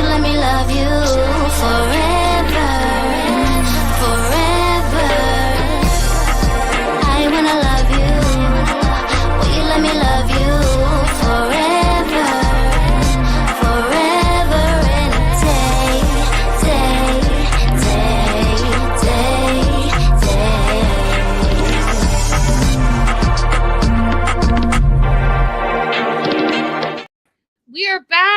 you let me love you forever, forever? I wanna love you. Will you let me love you forever, forever and a day, day, day, day, day. We are back.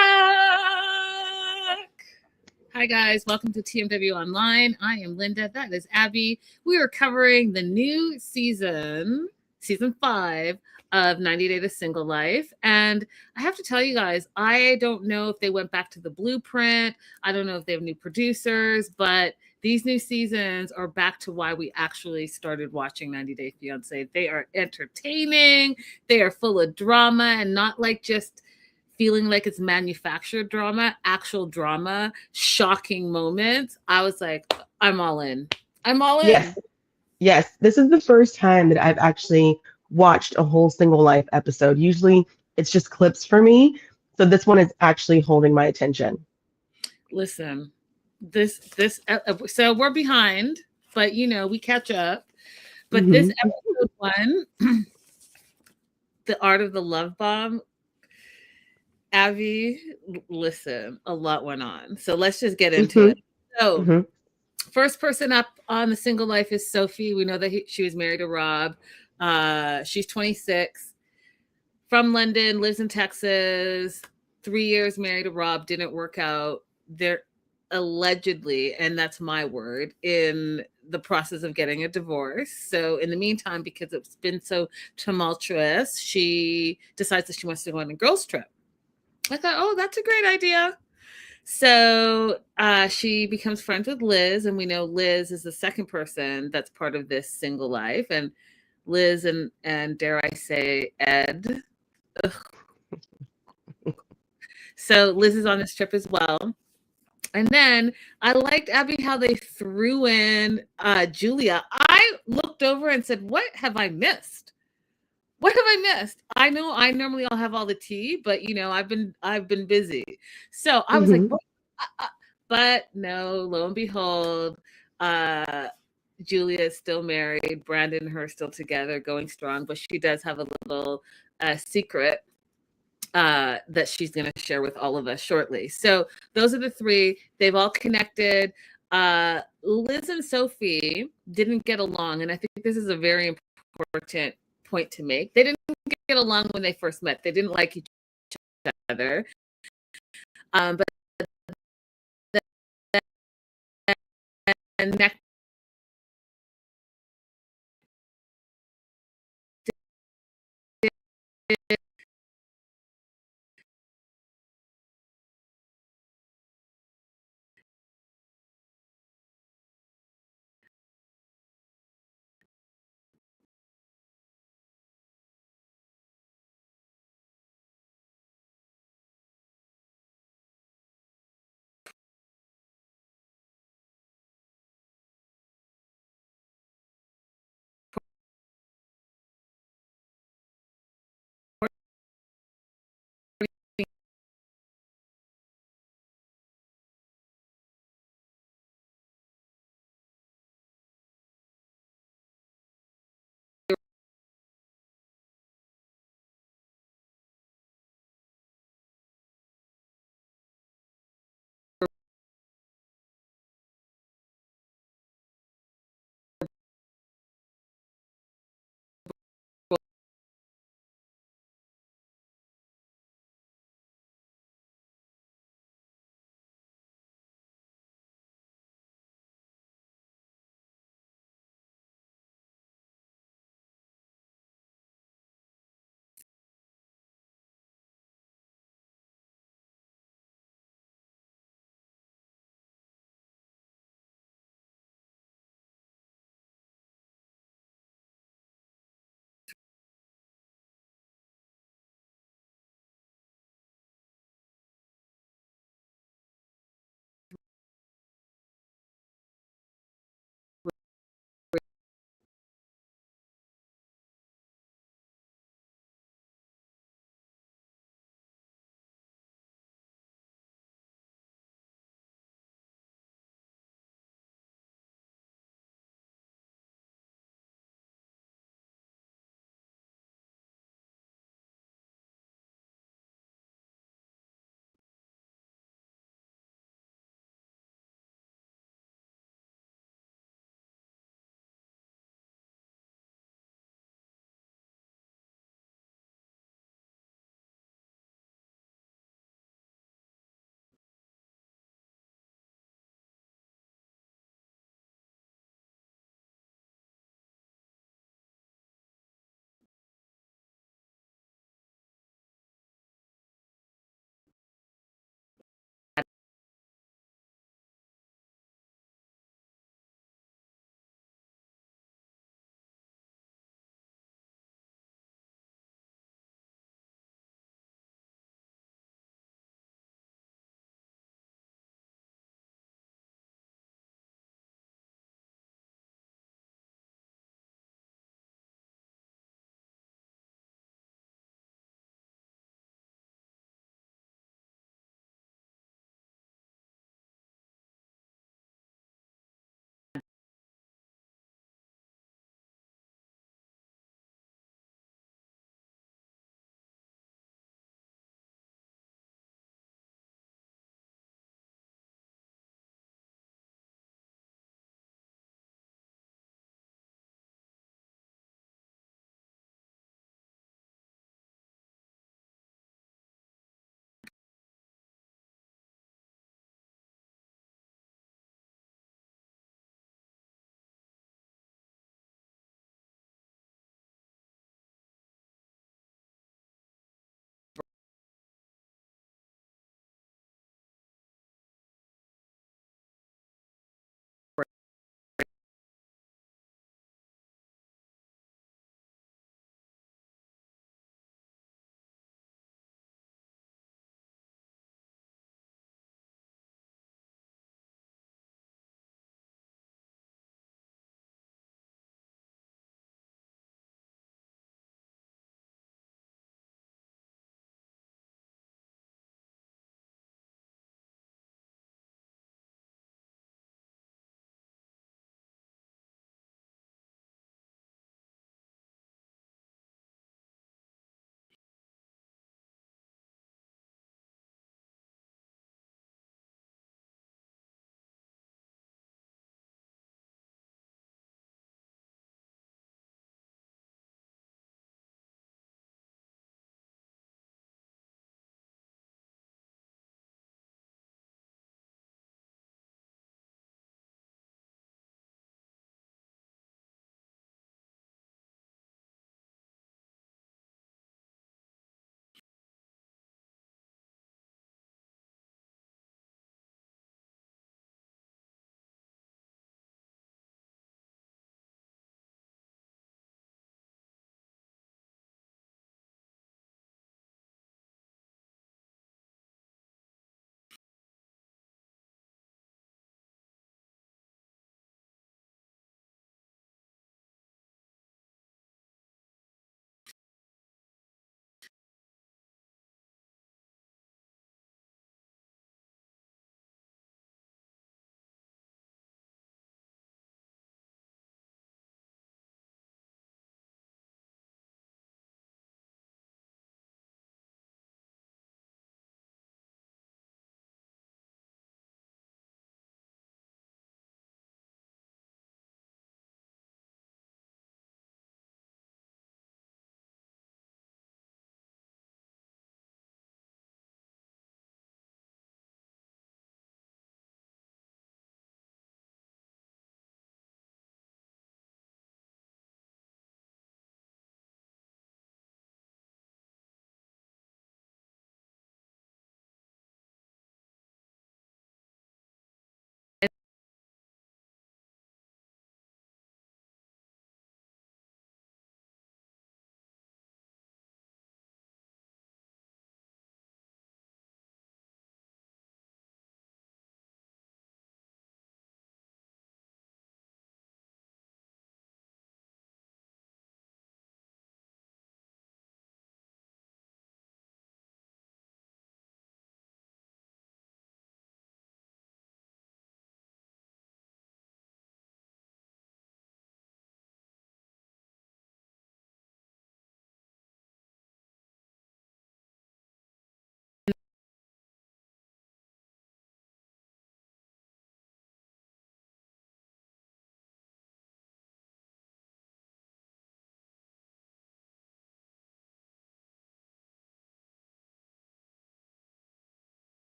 Hi guys, welcome to TMW Online. I am Linda. That is Abby. We are covering the new season 5 of 90 Day to Single Life. And I have to tell you guys, I don't know if they went back to the blueprint. I don't know if they have new producers, but these new seasons are back to why we actually started watching 90 Day Fiancé. They are entertaining. They are full of drama, and not like just feeling like it's manufactured drama, actual drama, shocking moments. I was like, I'm all in. I'm all in. Yes. Yes. This is the first time that I've actually watched a whole Single Life episode. Usually it's just clips for me. So this one is actually holding my attention. Listen, so we're behind, but we catch up. But this episode 1, The Art of the Love Bomb, Abby, listen, a lot went on. So let's just get into it. So first person up on the Single Life is Sophie. We know that she was married to Rob. She's 26, from London, lives in Texas, 3 years married to Rob, didn't work out. They're allegedly, and that's my word, in the process of getting a divorce. So in the meantime, because it's been so tumultuous, she decides that she wants to go on a girls' trip. I thought, oh, that's a great idea. So she becomes friends with Liz, and we know Liz is the second person that's part of this Single Life. And Liz and dare I say, Ed. Ugh. So Liz is on this trip as well. And then I liked, Abby, how they threw in Julia. I looked over and said, what have I missed? What have I missed? I know I normally I'll have all the tea, but I've been busy. So I was like, but no, lo and behold, Julia is still married. Brandon and her are still together, going strong, but she does have a little secret that she's going to share with all of us shortly. So those are the three. They've all connected. Liz and Sophie didn't get along, and I think this is a very important point to make. They didn't get along when they first met. They didn't like each other. But next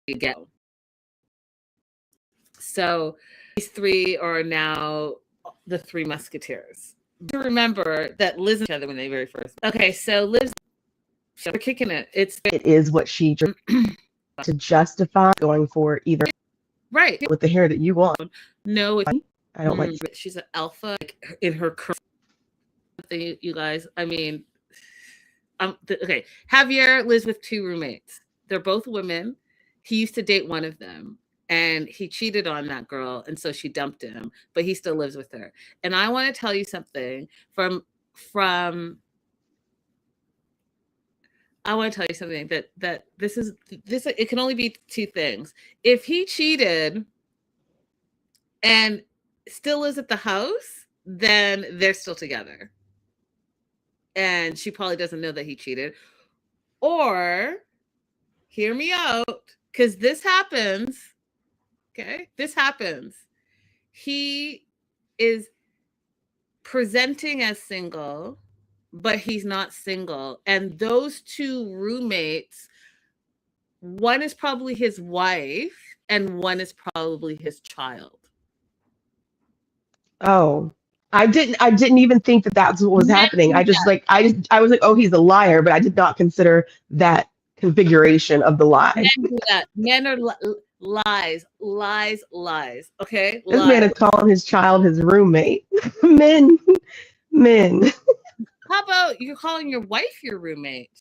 get. So these three are now the Three Musketeers. Remember that Liz and each other when they very first. Okay, so Liz, they're kicking it. It is what she to justify going for either right with the hair that you want. No, I don't like. She's an alpha in her career. You guys, I mean, okay. Javier lives with two roommates. They're both women. He used to date one of them, and he cheated on that girl, and so she dumped him. But he still lives with her. And I want to tell you something from. I want to tell you something that this it can only be two things. If he cheated and still lives at the house, then they're still together. And she probably doesn't know that he cheated. Or, hear me out, because this happens. Okay? This happens. He is presenting as single, but he's not single. And those two roommates, one is probably his wife and one is probably his child. Oh, I didn't even think that that's what was happening. I was like, oh, he's a liar, but I did not consider that configuration of the lie. Men are lies. Okay, this man is calling his child his roommate. men. How about you're calling your wife your roommate?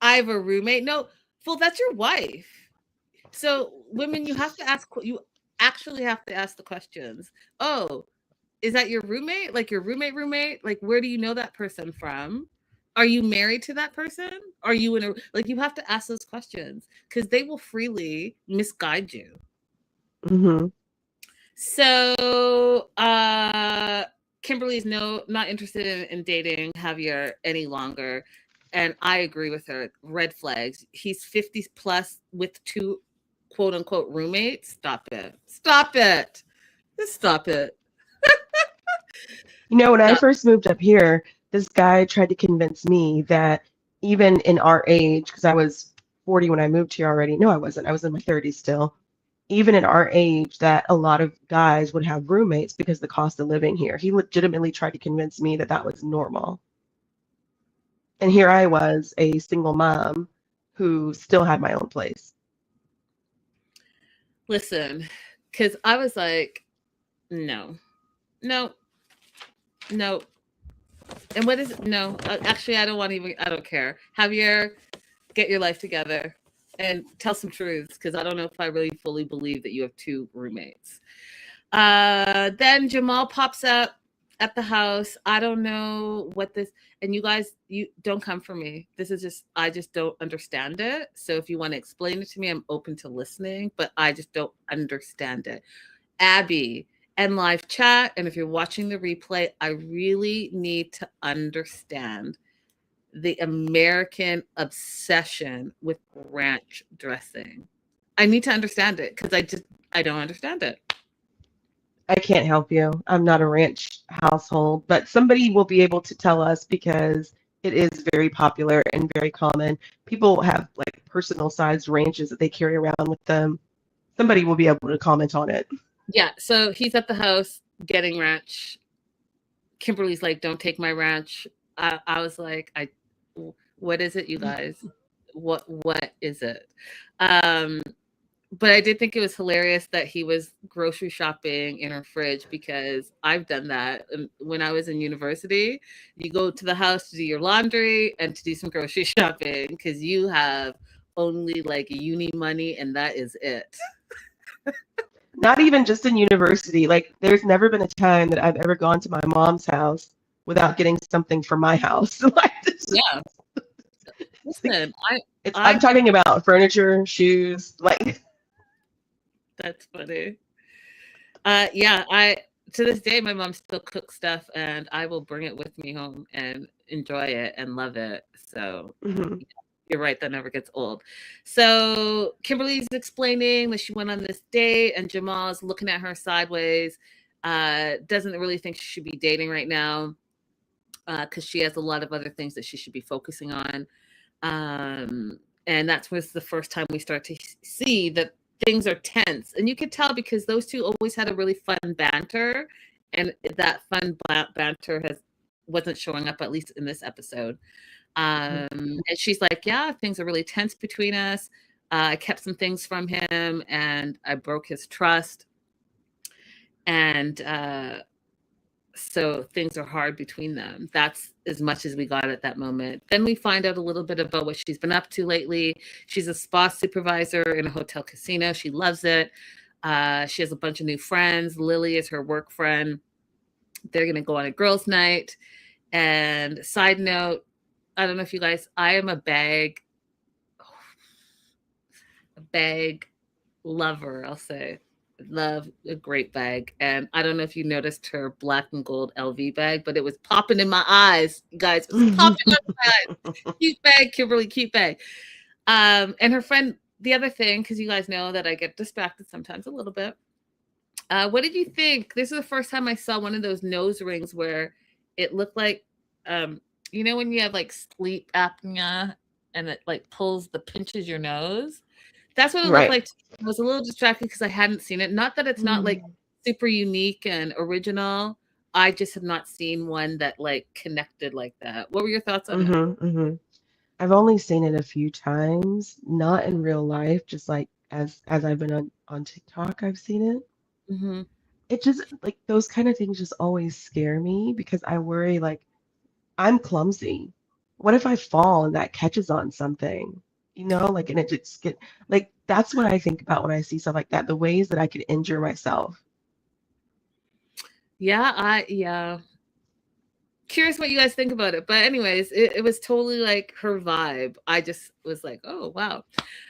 I have a roommate. No, well, that's your wife. So women, you actually have to ask the questions. Oh, is that your roommate? Like your roommate? Like, where do you know that person from? Are you married to that person? Are you in a, like, you have to ask those questions because they will freely misguide you. Mm-hmm. So, Kimberly's not interested in dating Javier any longer. And I agree with her. Red flags. He's 50 plus with two quote unquote roommates. Stop it. Just stop it. You know, when I first moved up here, this guy tried to convince me that even in our age, because I was 40 when I moved here already. No, I wasn't. I was in my 30s still. Even in our age, that a lot of guys would have roommates because the cost of living here. He legitimately tried to convince me that that was normal. And here I was, a single mom who still had my own place. Listen, because I was like, no. And what is it? No, actually, I don't care. Javier, get your life together and tell some truths, because I don't know if I really fully believe that you have two roommates. Then Jamal pops up at the house. I don't know what this, and you guys, you don't come for me. This is just, I just don't understand it. So if you want to explain it to me, I'm open to listening, but I just don't understand it. Abby and live chat, and if you're watching the replay, I really need to understand the American obsession with ranch dressing. I need to understand it because I don't understand it. I can't help you. I'm not a ranch household, but somebody will be able to tell us because it is very popular and very common. People have like personal sized ranches that they carry around with them. Somebody will be able to comment on it. Yeah, so he's at the house getting ranch. Kimberly's like, don't take my ranch. I was like, what is it, you guys? What is it? But I did think it was hilarious that he was grocery shopping in her fridge, because I've done that. When I was in university, you go to the house to do your laundry and to do some grocery shopping because you have only like uni money and that is it. Not even just in university. Like, there's never been a time that I've ever gone to my mom's house without getting something from my house. Like, yeah. Listen, I'm talking about furniture, shoes, like. That's funny. Yeah, to this day, my mom still cooks stuff, and I will bring it with me home and enjoy it and love it. So Mm-hmm. You're right, that never gets old. So Kimberly's explaining that she went on this date, and Jamal's looking at her sideways. Doesn't really think she should be dating right now because she has a lot of other things that she should be focusing on. And that was the first time we start to see that things are tense. And you could tell because those two always had a really fun banter. And that fun banter wasn't showing up, at least in this episode. And she's like, yeah, things are really tense between us. I kept some things from him and I broke his trust. And so things are hard between them. That's as much as we got at that moment. Then we find out a little bit about what she's been up to lately. She's a spa supervisor in a hotel casino. She loves it. She has a bunch of new friends. Lily is her work friend. They're going to go on a girls' night. And side note, I don't know if you guys, I am a bag lover, I'll say. Love a great bag. And I don't know if you noticed her black and gold LV bag, but it was popping in my eyes, guys. It was popping in my eyes. Cute bag, Kimberly, cute bag. And her friend, the other thing, because you guys know that I get distracted sometimes a little bit. What did you think? This is the first time I saw one of those nose rings where it looked like, you know, when you have like sleep apnea and it like pinches your nose. That's what it looked like. I was a little distracted because I hadn't seen it. Not that it's not like super unique and original. I just have not seen one that like connected like that. What were your thoughts on that? I've only seen it a few times, not in real life, just like as I've been on TikTok, I've seen it. It just like those kind of things just always scare me because I worry like I'm clumsy. What if I fall and that catches on something? You know, like, and it just like, that's what I think about when I see stuff like that, the ways that I could injure myself. Yeah. Curious what you guys think about it. But anyways, it was totally like her vibe. I just was like, oh, wow.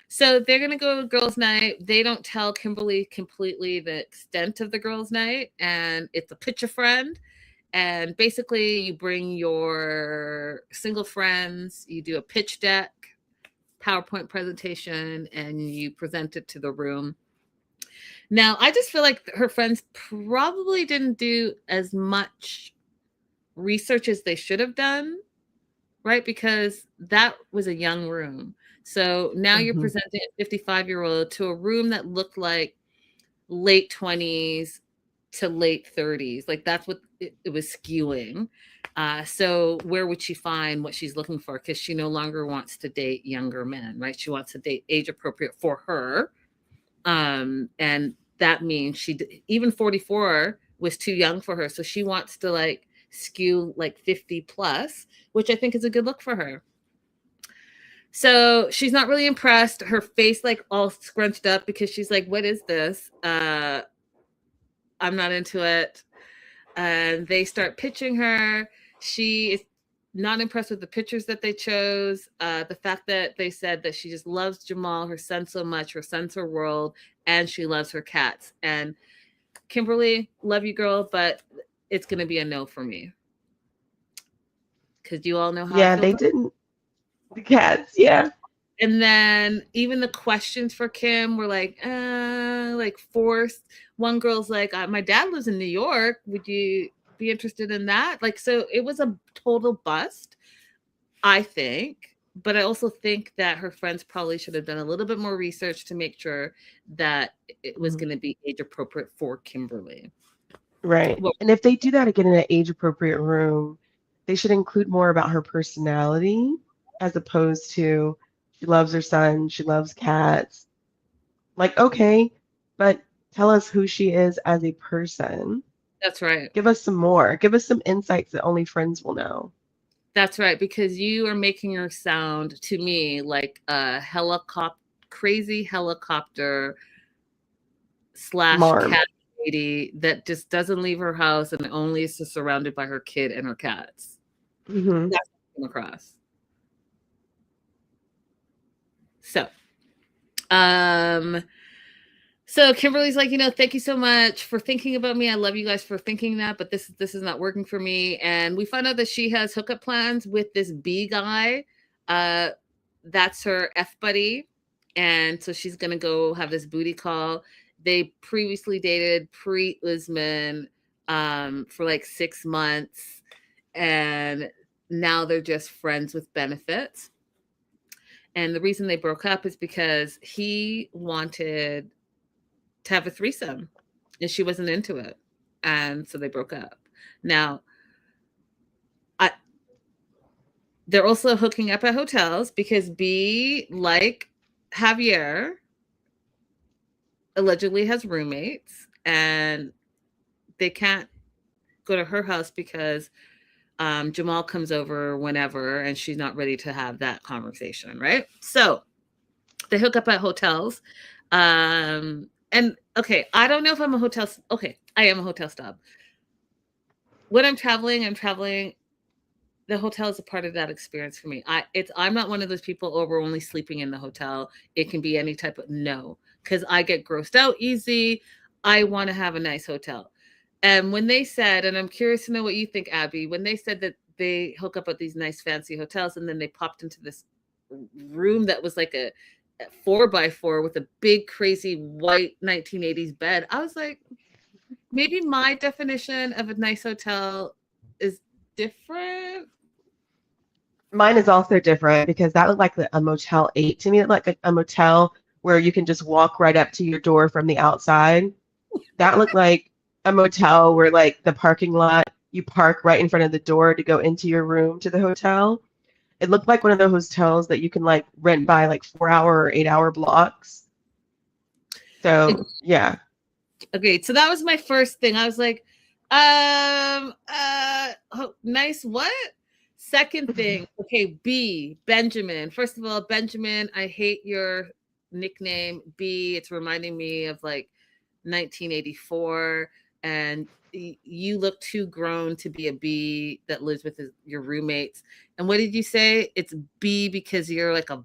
So they're going to go to girls' night. They don't tell Kimberly completely the extent of the girls' night. And it's a picture friend. And basically you bring your single friends, you do a pitch deck, PowerPoint presentation, and you present it to the room. Now, I just feel like her friends probably didn't do as much research as they should have done, right? Because that was a young room. So now you're presenting a 55-year-old to a room that looked like late 20s to late 30s. Like that's what it was skewing. So where would she find what she's looking for? Because she no longer wants to date younger men, right? She wants to date age appropriate for her. And that means even 44 was too young for her. So she wants to like skew like 50 plus, which I think is a good look for her. So she's not really impressed. Her face like all scrunched up because she's like, what is this? I'm not into it. And they start pitching her. She is not impressed with the pictures that they chose. The fact that they said that she just loves Jamal, her son, so much. Her son's her world, and she loves her cats. And Kimberly, love you, girl, but it's going to be a no for me. Because you all know how I feel. They didn't. The cats, yeah. And then even the questions for Kim were like forced. One girl's like, my dad lives in New York. Would you be interested in that? Like, so it was a total bust, I think. But I also think that her friends probably should have done a little bit more research to make sure that it was going to be age appropriate for Kimberly. Right. Well, and if they do that again in an age appropriate room, they should include more about her personality as opposed to she loves her son, she loves cats. Like, okay, but tell us who she is as a person. That's right. Give us some more. Give us some insights that only friends will know. That's right, because you are making her sound to me like a crazy helicopter / Marm. cat lady that just doesn't leave her house and only is surrounded by her kid and her cats. That's what came across. So Kimberly's like, thank you so much for thinking about me. I love you guys for thinking that, but this is not working for me. And we find out that she has hookup plans with this B guy. That's her F buddy. And so she's going to go have this booty call. They previously dated pre-Usman for like 6 months. And now they're just friends with benefits. And the reason they broke up is because he wanted to have a threesome and she wasn't into it. And so they broke up. Now, they're also hooking up at hotels because B, like Javier, allegedly has roommates and they can't go to her house because Jamal comes over whenever and she's not ready to have that conversation, right? So they hook up at hotels. And okay, I don't know if I'm a hotel. Okay, I am a hotel snob. When I'm traveling, the hotel is a part of that experience for me. I'm not one of those people, oh, we're only sleeping in the hotel. It can be any type of, no, because I get grossed out easy. I want to have a nice hotel. And when they said, and I'm curious to know what you think, Abby, when they said that they hook up at these nice fancy hotels and then they popped into this room that was like a 4x4 with a big crazy white 1980s bed, I was like, maybe my definition of a nice hotel is different. Mine is also different because that looked like a Motel 8 to me. It looked like a motel where you can just walk right up to your door from the outside. That looked like a motel where like the parking lot, you park right in front of the door to go into your room to the hotel. It looked like one of those hotels that you can like rent by like 4-hour or 8-hour blocks. So yeah. Okay, so that was my first thing. I was like, nice what? Second thing, okay, B, Benjamin. First of all, Benjamin, I hate your nickname. B, it's reminding me of like 1984, and you look too grown to be a B that lives with your roommates. And what did you say? It's B because you're like a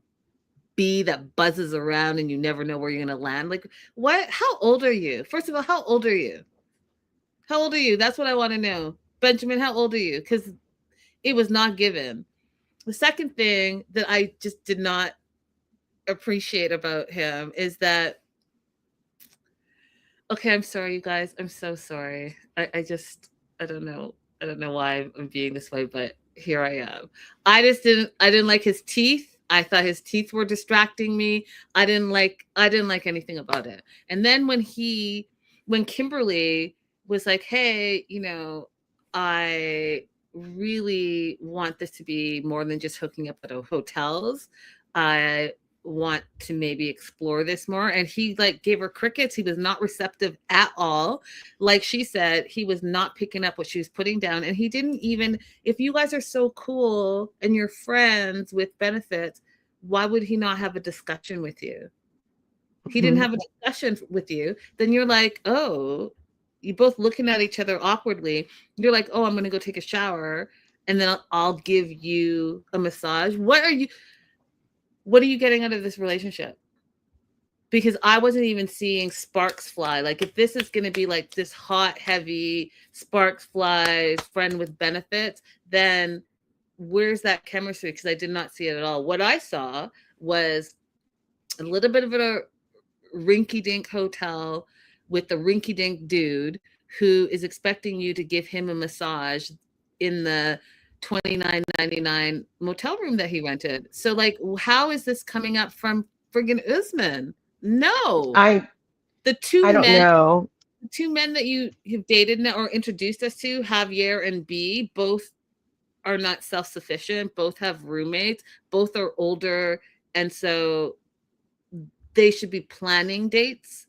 bee that buzzes around and you never know where you're going to land. Like, what? How old are you? First of all, how old are you? How old are you? That's what I want to know. Benjamin, how old are you? Because it was not given. The second thing that I just did not appreciate about him is that, okay, I'm sorry, you guys. I'm so sorry. I don't know. I don't know why I'm being this way, but here I am. I didn't like his teeth. I thought his teeth were distracting me. I didn't like anything about it. And then when Kimberly was like, hey, I really want this to be more than just hooking up at hotels. I want to maybe explore this more. And he like gave her crickets. He was not receptive at all. Like she said, he was not picking up what she was putting down. And he didn't even, if you guys are so cool and you're friends with benefits, why would he not have a discussion with you? He didn't have a discussion with you. Then you're like, oh, you're both looking at each other awkwardly. You're like, oh, I'm going to go take a shower and then I'll give you a massage. What are you getting out of this relationship? Because I wasn't even seeing sparks fly. Like, if this is going to be like this hot, heavy sparks flies friend with benefits, then where's that chemistry? Because I did not see it at all. What I saw was a little bit of a rinky-dink hotel with the rinky-dink dude who is expecting you to give him a massage in the $29.99 motel room that he rented. So like, how is this coming up from friggin' Usman? No. The two men that you have dated or introduced us to, Javier and B, both are not self-sufficient, both have roommates, both are older, and so they should be planning dates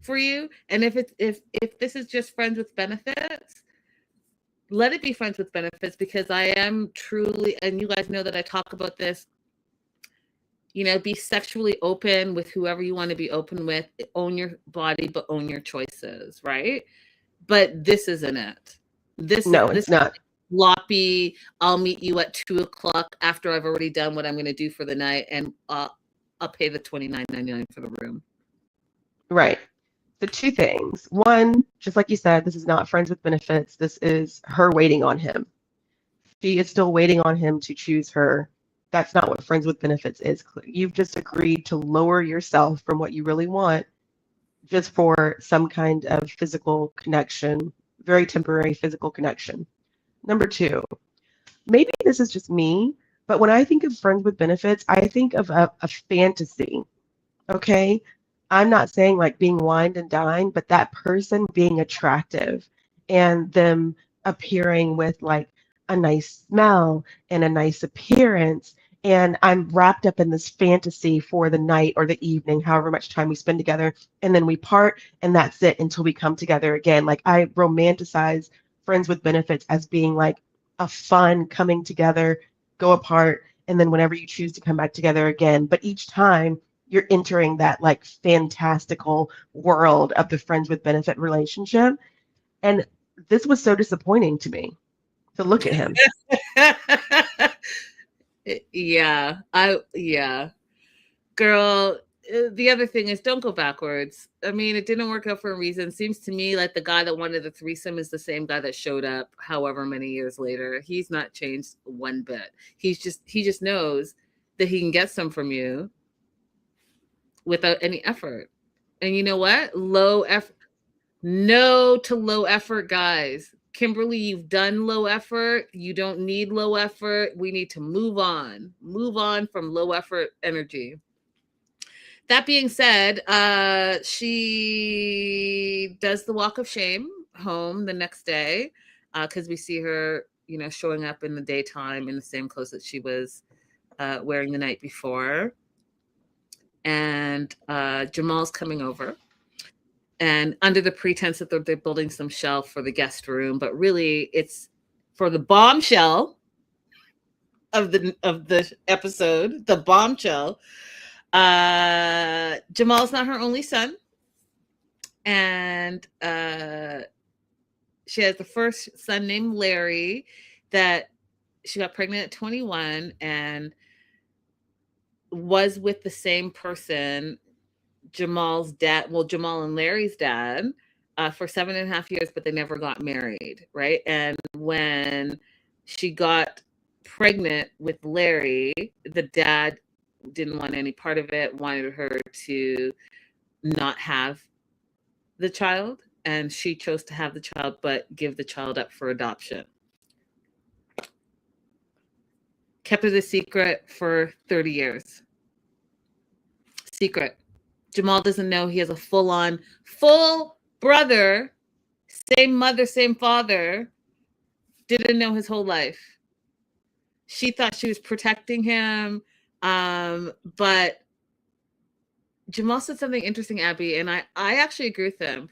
for you. And if this is just friends with benefits, let it be friends with benefits, because I am truly, and you guys know that I talk about this, be sexually open with whoever you want to be open with, own your body, but own your choices, right? But this isn't it. It's not. Sloppy, I'll meet you at 2:00 after I've already done what I'm going to do for the night, and I'll pay the $29.99 for the room. Right. The two things. One, just like you said, this is not friends with benefits. This is her waiting on him. She is still waiting on him to choose her. That's not what friends with benefits is. You've just agreed to lower yourself from what you really want just for some kind of physical connection, very temporary physical connection. Number two, maybe this is just me, But when I think of friends with benefits, I think of a fantasy. Okay. I'm not saying like being wined and dined, but that person being attractive and them appearing with like a nice smell and a nice appearance. And I'm wrapped up in this fantasy for the night or the evening, however much time we spend together. And then we part, and that's it until we come together again. Like I romanticize friends with benefits as being like a fun coming together, go apart, and then whenever you choose to come back together again. But each time, you're entering that like fantastical world of the friends with benefit relationship. And this was so disappointing to me to look at him. Yeah. Girl, the other thing is don't go backwards. I mean, it didn't work out for a reason. Seems to me like the guy that wanted the threesome is the same guy that showed up however many years later. He's not changed one bit. He just knows that he can get some from you without any effort. And you know what? Low effort. No to low effort guys. Kimberly, you've done low effort. You don't need low effort. We need to move on. Move on from low effort energy. That being said, she does the walk of shame home the next day because we see her, showing up in the daytime in the same clothes that she was wearing the night before. And Jamal's coming over, and under the pretense that they're building some shelf for the guest room, but really it's for the bombshell of the episode, the bombshell. Jamal's not her only son, and she has the first son named Larry that she got pregnant at 21 and was with the same person, Jamal's dad, Jamal and Larry's dad, for 7.5 years, but they never got married, right? And when she got pregnant with Larry, the dad didn't want any part of it, wanted her to not have the child, and she chose to have the child, but give the child up for adoption. Kept it a secret for 30 years. Secret. Jamal doesn't know he has a full brother, same mother, same father, didn't know his whole life. She thought she was protecting him, but Jamal said something interesting, Abby, and I actually agree with him.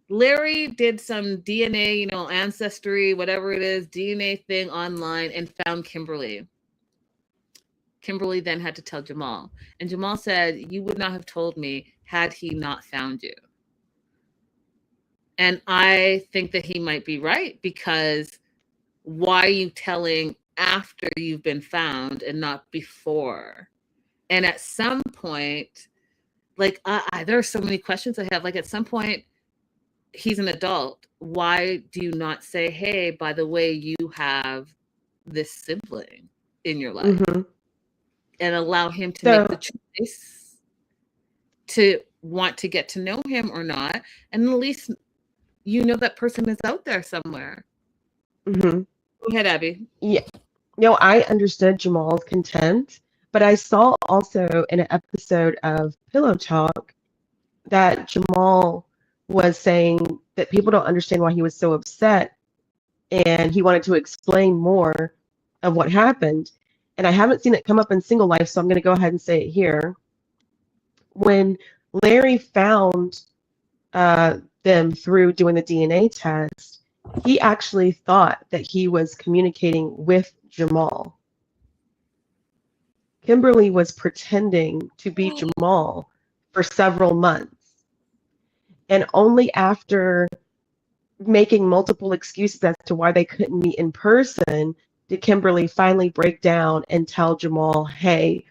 Larry did some DNA, ancestry, whatever it is, DNA thing online and found Kimberly. Kimberly then had to tell Jamal. And Jamal said, you would not have told me had he not found you. And I think that he might be right, because why are you telling after you've been found and not before? And at some point, like, there are so many questions I have. Like, at some point, he's an adult. Why do you not say, hey, by the way, you have this sibling in your life? Mm-hmm. And allow him to make the choice to want to get to know him or not. And at least that person is out there somewhere. Mm-hmm. Go ahead, Abby. Yeah. I understood Jamal's contempt, but I saw also in an episode of Pillow Talk that Jamal was saying that people don't understand why he was so upset, and he wanted to explain more of what happened. And I haven't seen it come up in Single Life, so I'm going to go ahead and say it here. When Larry found them through doing the DNA test, he actually thought that he was communicating with Jamal. Kimberly was pretending to be Jamal for several months. And only after making multiple excuses as to why they couldn't meet in person did Kimberly finally break down and tell Jamal, hey,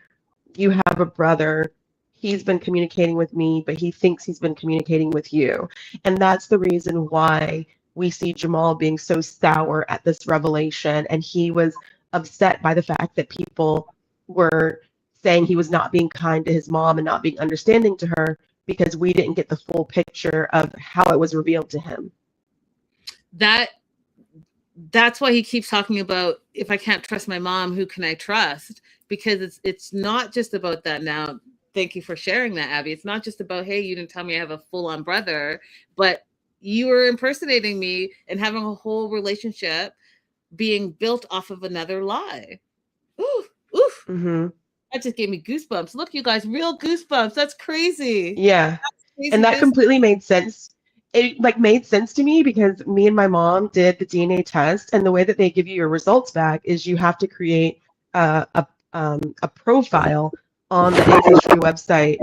you have a brother. He's been communicating with me, but he thinks he's been communicating with you. And that's the reason why we see Jamal being so sour at this revelation. And he was upset by the fact that people were saying he was not being kind to his mom and not being understanding to her, because we didn't get the full picture of how it was revealed to him. That that's why he keeps talking about, if I can't trust my mom, who can I trust? Because it's not just about that now. Thank you for sharing that, Abby. It's not just about, hey, you didn't tell me I have a full-on brother, but you were impersonating me and having a whole relationship being built off of another lie. Ooh, ooh. Mm-hmm. That just gave me goosebumps. Look, you guys, real goosebumps. That's crazy. Yeah. That's crazy And that business. completely made sense. It like made sense to me because me and my mom did the DNA test, and the way that they give you your results back is you have to create a profile on the Ancestry website.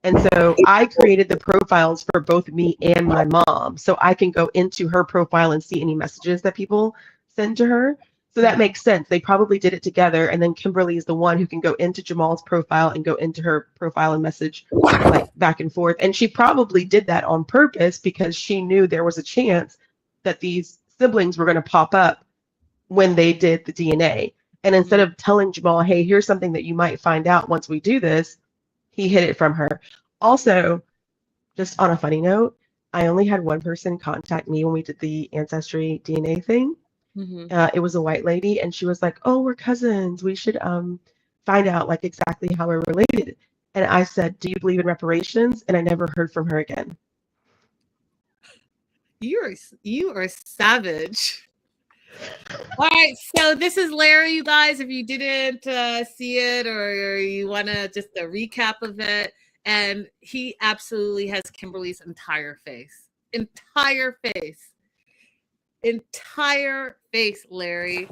And so I created the profiles for both me and my mom, so I can go into her profile and see any messages that people send to her. So that makes sense. They probably did it together, and then Kimberly is the one who can go into Jamal's profile and go into her profile and message like back and forth. And she probably did that on purpose because she knew there was a chance that these siblings were going to pop up when they did the DNA. And instead of telling Jamal, hey, here's something that you might find out once we do this, he hid it from her. Also, just on a funny note, I only had one person contact me when we did the Ancestry DNA thing. It was a white lady, and she was like, oh, we're cousins. We should find out like exactly how we're related. And I said, do you believe in reparations? And I never heard from her again. You are savage. All right, so this is Larry, you guys. If you didn't see it, or you want to just a recap of it, and he absolutely has Kimberly's entire face, Larry.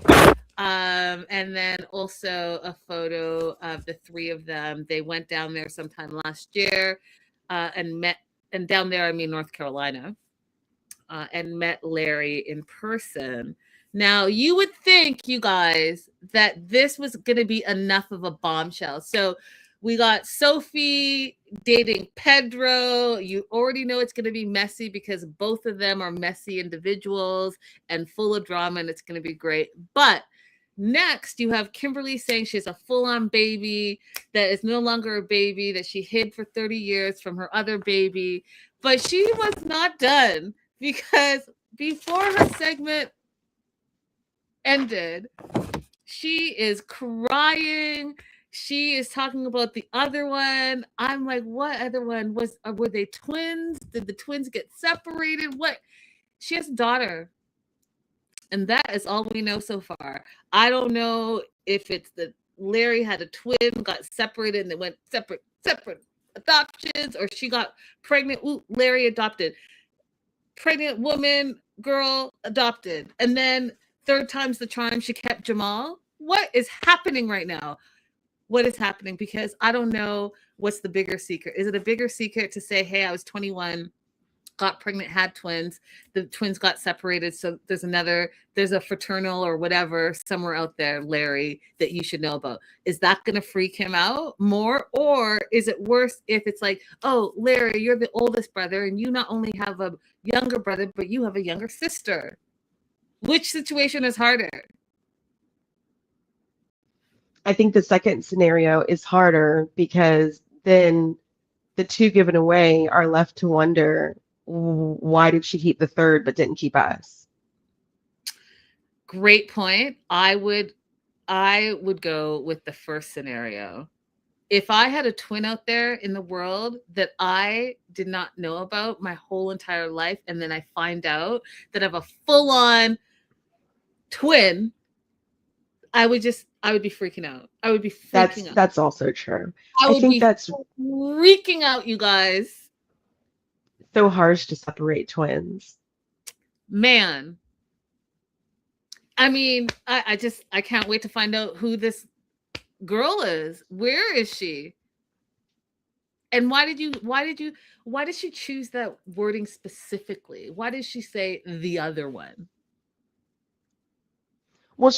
And then also a photo of the three of them. They went down there sometime last year and met, and down there I mean North Carolina, and met Larry in person. Now, you would think, you guys, that this was going to be enough of a bombshell. So we got Sophie dating Pedro. You already know it's going to be messy because both of them are messy individuals and full of drama, and it's going to be great. But next, you have Kimberly saying she has a full-on baby that is no longer a baby, that she hid for 30 years from her other baby. But she was not done, because before her segment ended, she is crying. She is talking about the other one. I'm like, what other one? Were they twins? Did the twins get separated? What? She has a daughter. And that is all we know so far. I don't know if it's that Larry had a twin, got separated, and they went separate adoptions, or she got pregnant. Ooh, Larry adopted. Pregnant woman, girl, adopted. And then third time's the charm, she kept Jamal. What is happening right now? What is happening? Because I don't know what's the bigger secret. Is it a bigger secret to say, hey, I was 21, got pregnant, had twins, the twins got separated, so there's a fraternal or whatever somewhere out there, Larry, that you should know about? Is that going to freak him out more? Or is it worse if it's like, oh, Larry, you're the oldest brother, and you not only have a younger brother, but you have a younger sister? Which situation is harder? I think the second scenario is harder because then the two given away are left to wonder, why did she keep the third but didn't keep us? Great point. I would go with the first scenario. If I had a twin out there in the world that I did not know about my whole entire life, and then I find out that I have a full-on twin, I would be freaking out. I would be freaking out. That's also true. I think be that's freaking out, you guys. So harsh to separate twins. Man. I mean, I can't wait to find out who this girl is. Where is she? And why did she choose that wording specifically? Why did she say the other one? Well,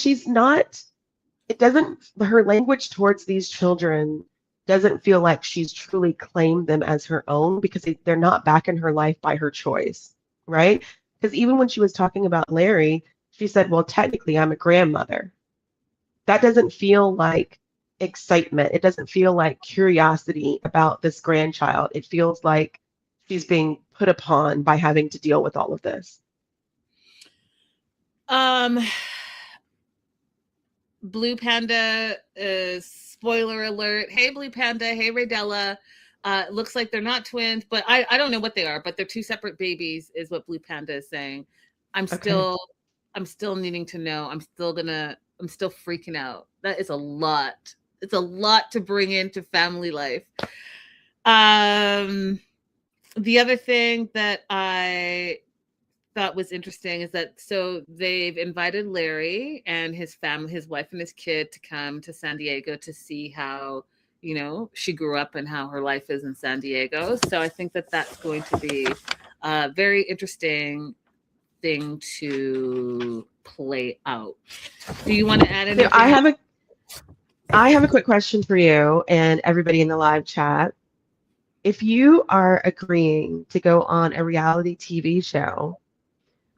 her language towards these children doesn't feel like she's truly claimed them as her own, because they're not back in her life by her choice, right? Because even when she was talking about Larry, she said, well, technically I'm a grandmother. That doesn't feel like excitement. It doesn't feel like curiosity about this grandchild. It feels like she's being put upon by having to deal with all of this. Blue Panda is spoiler alert. Hey, Blue Panda. Hey, Raydella. Looks like they're not twins, but I don't know what they are, but they're two separate babies, is what Blue Panda is saying. I'm still needing to know. I'm still freaking out. That is a lot. It's a lot to bring into family life. The other thing that I thought was interesting is that so they've invited Larry and his family, his wife and his kid, to come to San Diego to see how, you know, she grew up and how her life is in San Diego. So I think that that's going to be a very interesting thing to play out. Do you want to add anything? So I have a quick question for you and everybody in the live chat. If you are agreeing to go on a reality TV show,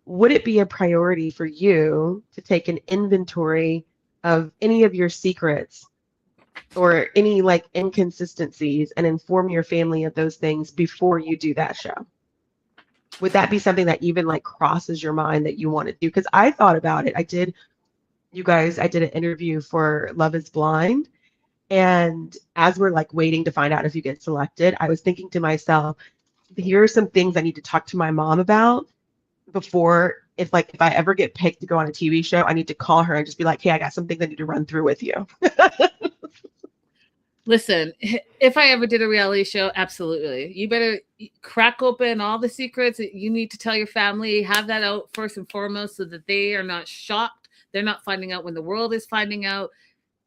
would it be a priority for you to take an inventory of any of your secrets or any like inconsistencies and inform your family of those things before you do that show? Would that be something that even like crosses your mind that you want to do? Because I thought about it. I did an interview for Love is Blind. And as we're like waiting to find out if you get selected, I was thinking to myself, here are some things I need to talk to my mom about before, if I ever get picked to go on a TV show, I need to call her and just be like, hey, I got some things I need to run through with you. Listen, if I ever did a reality show, absolutely. You better crack open all the secrets that you need to tell your family, have that out first and foremost so that they are not shocked. They're not finding out when the world is finding out.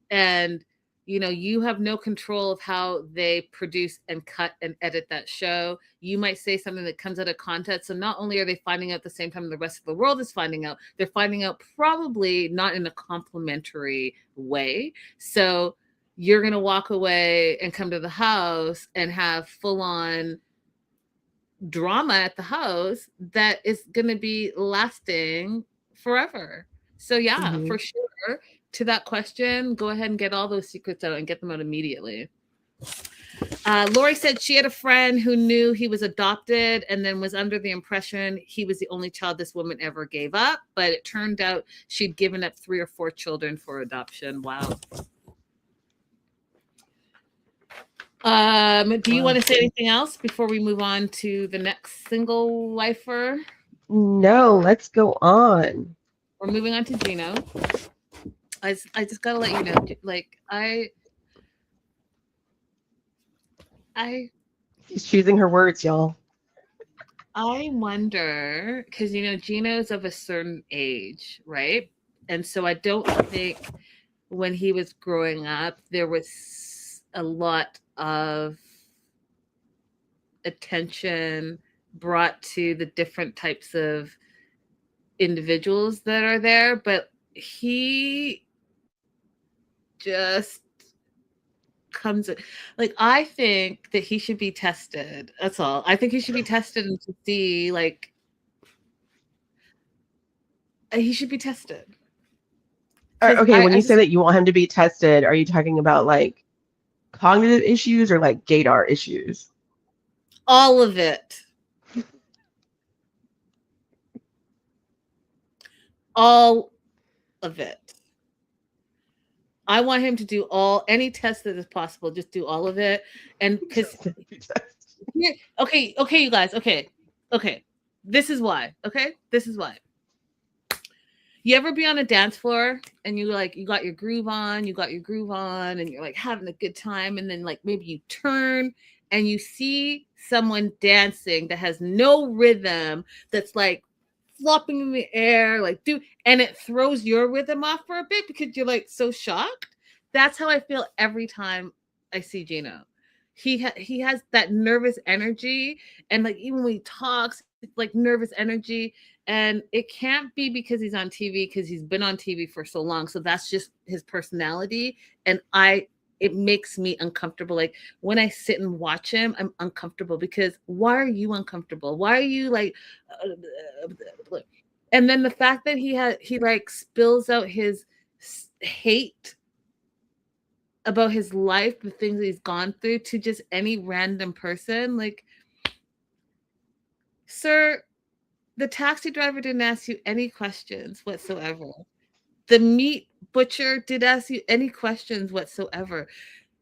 And, you know, you have no control of how they produce and cut and edit that show. You might say something that comes out of context. So not only are they finding out at the same time the rest of the world is finding out, they're finding out probably not in a complimentary way. So you're going to walk away and come to the house and have full-on drama at the house that is going to be lasting forever. So yeah, for sure. To that question, go ahead and get all those secrets out and get them out immediately. Lori said she had a friend who knew he was adopted and then was under the impression he was the only child this woman ever gave up. But it turned out she'd given up 3 or 4 children for adoption. Wow. Do you want to say anything else before we move on to the next single lifer? No, let's go on. We're moving on to Gino. I just gotta let you know, like She's choosing her words, y'all. I wonder, because you know Gino's of a certain age, right? And so I don't think when he was growing up there was a lot of attention brought to the different types of individuals that are there, but he just comes like, I think that he should be tested. That's all. I think he should be tested and to see, like, he should be tested. Okay, when you say that you want him to be tested, are you talking about like cognitive issues or like gaydar issues? All of it. All of it. I want him to do any test that is possible. Just do all of it. And because, okay, you guys. Okay. This is why. Okay. This is why. You ever be on a dance floor and you got your groove on, and you're like having a good time. And then like maybe you turn and you see someone dancing that has no rhythm, that's like flopping in the air, and it throws your rhythm off for a bit because you're like so shocked. That's how I feel every time I see Gino. He has that nervous energy, and like even when he talks, it's like nervous energy, and it can't be because he's on TV, because he's been on TV for so long. So that's just his personality, and it makes me uncomfortable. Like when I sit and watch him, I'm uncomfortable because why are you uncomfortable? Why are you like, and then the fact that he like spills out his hate about his life, the things that he's gone through, to just any random person. Like, sir, The taxi driver didn't ask you any questions whatsoever. The meat butcher did ask you any questions whatsoever.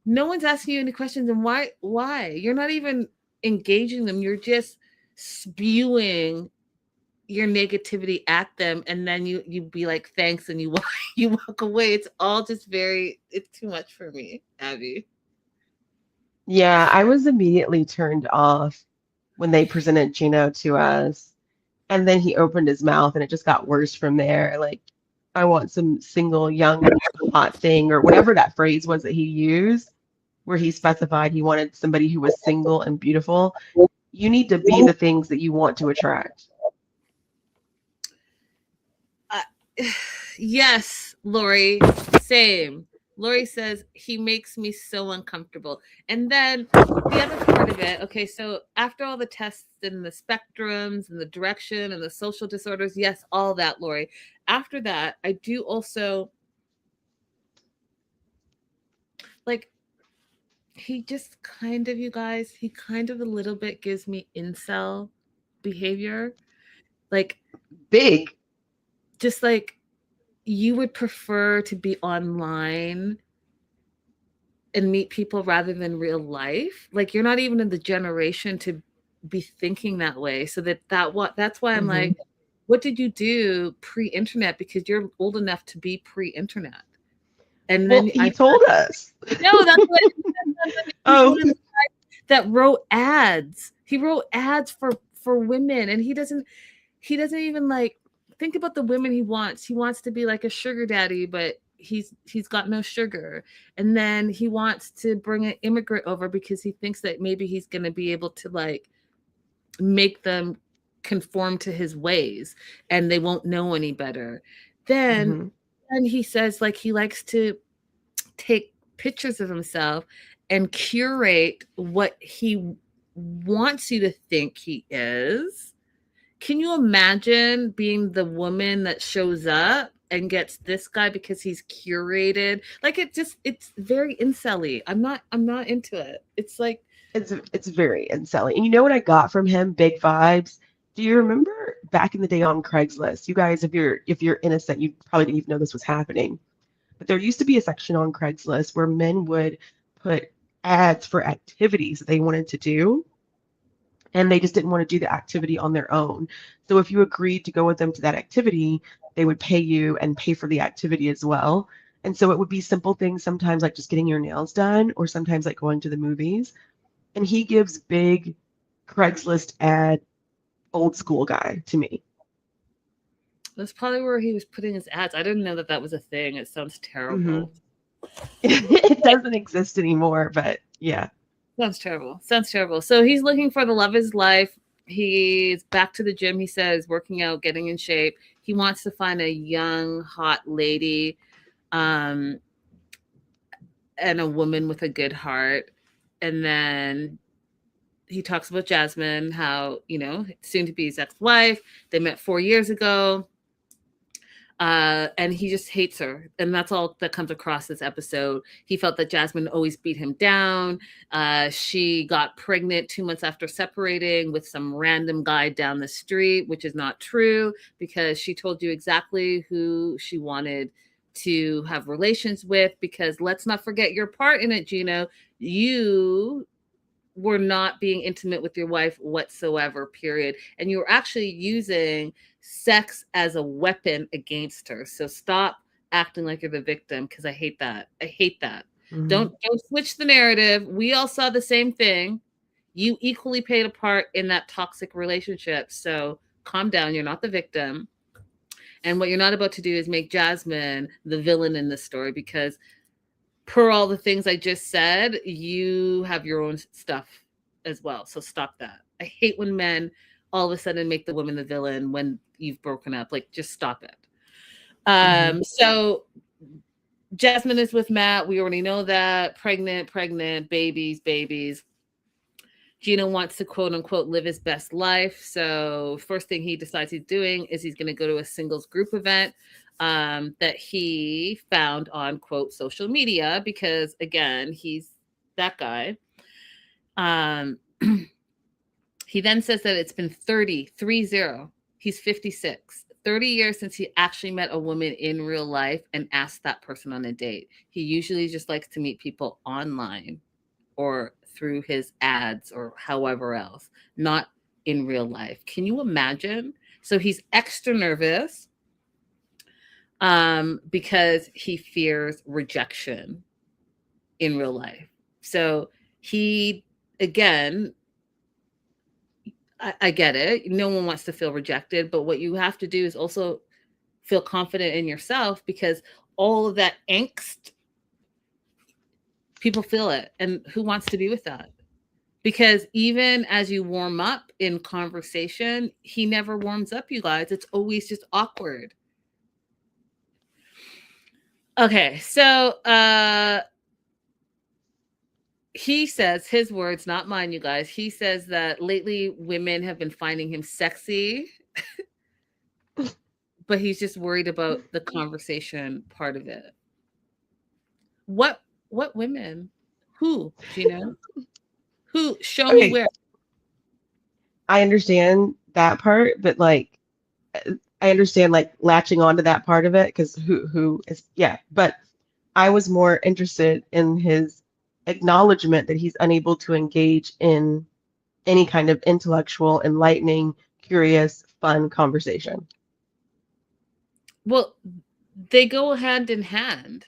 No one's asking you any questions. And why? You're not even engaging them. You're just spewing your negativity at them, and then you be like, thanks, and you walk away. It's all just it's too much for me, Abby. Yeah, I was immediately turned off when they presented Gino to us. And then he opened his mouth and it just got worse from there. Like, I want some single young hot thing or whatever that phrase was that he used, where he specified he wanted somebody who was single and beautiful. You need to be the things that you want to attract. Yes, Lori, same. Lori says he makes me so uncomfortable. And then the other part of it, okay, so after all the tests and the spectrums and the direction and the social disorders, yes, all that, Lori. After that, I do also like he just kind of, you guys, he kind of a little bit gives me incel behavior. Like Big. just like you would prefer to be online and meet people rather than real life. Like you're not even in the generation to be thinking that way. So that's why I'm like, what did you do pre-internet? Because you're old enough to be pre-internet. And Well, then he told us. no, that's what Oh, that wrote ads. He wrote ads for women, and he doesn't even like think about the women he wants. He wants to be like a sugar daddy, but he's got no sugar. And then he wants to bring an immigrant over because he thinks that maybe he's going to be able to like make them conform to his ways and they won't know any better. Then and he says like he likes to take pictures of himself and curate what he wants you to think he is. Can you imagine being the woman that shows up and gets this guy because he's curated? Like it's very incel-y. I'm not into it. It's like it's very inselly. And you know what I got from him? Big vibes. Do you remember back in the day on Craigslist? You guys, if you're innocent, you probably didn't even know this was happening. But there used to be a section on Craigslist where men would put ads for activities that they wanted to do, and they just didn't want to do the activity on their own. So if you agreed to go with them to that activity, they would pay you and pay for the activity as well. And so it would be simple things sometimes like just getting your nails done or sometimes like going to the movies. And he gives big Craigslist ad old school guy to me. that's probably where he was putting his ads. I didn't know that was a thing. It sounds terrible. It doesn't exist anymore, but yeah. Sounds terrible. Sounds terrible. So he's looking for the love of his life. He's back to the gym, he says, working out, getting in shape. He wants to find a young, hot lady, and a woman with a good heart. And then he talks about Jasmine, how, soon to be his ex-wife. They met 4 years ago. And he just hates her. And that's all that comes across this episode. He felt that Jasmine always beat him down. She got pregnant 2 months after separating with some random guy down the street, which is not true because she told you exactly who she wanted to have relations with, because let's not forget your part in it, Gino. You were not being intimate with your wife whatsoever, period. And you were actually using sex as a weapon against her. So stop acting like you're the victim, because I hate that. I hate that. Don't switch the narrative. We all saw the same thing. You equally played a part in that toxic relationship. So calm down. You're not the victim. And what you're not about to do is make Jasmine the villain in this story, because per all the things I just said, you have your own stuff as well. So stop that. I hate when men all of a sudden make the woman the villain when you've broken up. Like, just stop it. So Jasmine is with Matt. We already know that. Pregnant, babies. Gino wants to quote unquote live his best life. So first thing he decides he's doing is he's going to go to a singles group event that he found on quote social media, because again, he's that guy. He then says that it's been 30. He's 56. 30 years since he actually met a woman in real life and asked that person on a date. He usually just likes to meet people online or through his ads or however else, not in real life. Can you imagine? So he's extra nervous because he fears rejection in real life. So he, again, I get it. No one wants to feel rejected, but what you have to do is also feel confident in yourself, because all of that angst, people feel it. And who wants to be with that? Because even as you warm up in conversation, he never warms up, you guys. It's always just awkward. Okay, so he says, his words, not mine, you guys. He says that lately women have been finding him sexy, but he's just worried about the conversation part of it. What women? Who, Gina? Who? Show me where. I understand that part, but like, I understand like latching onto that part of it, because who is, yeah. But I was more interested in his acknowledgement that he's unable to engage in any kind of intellectual, enlightening, curious, fun conversation. Well, they go hand in hand.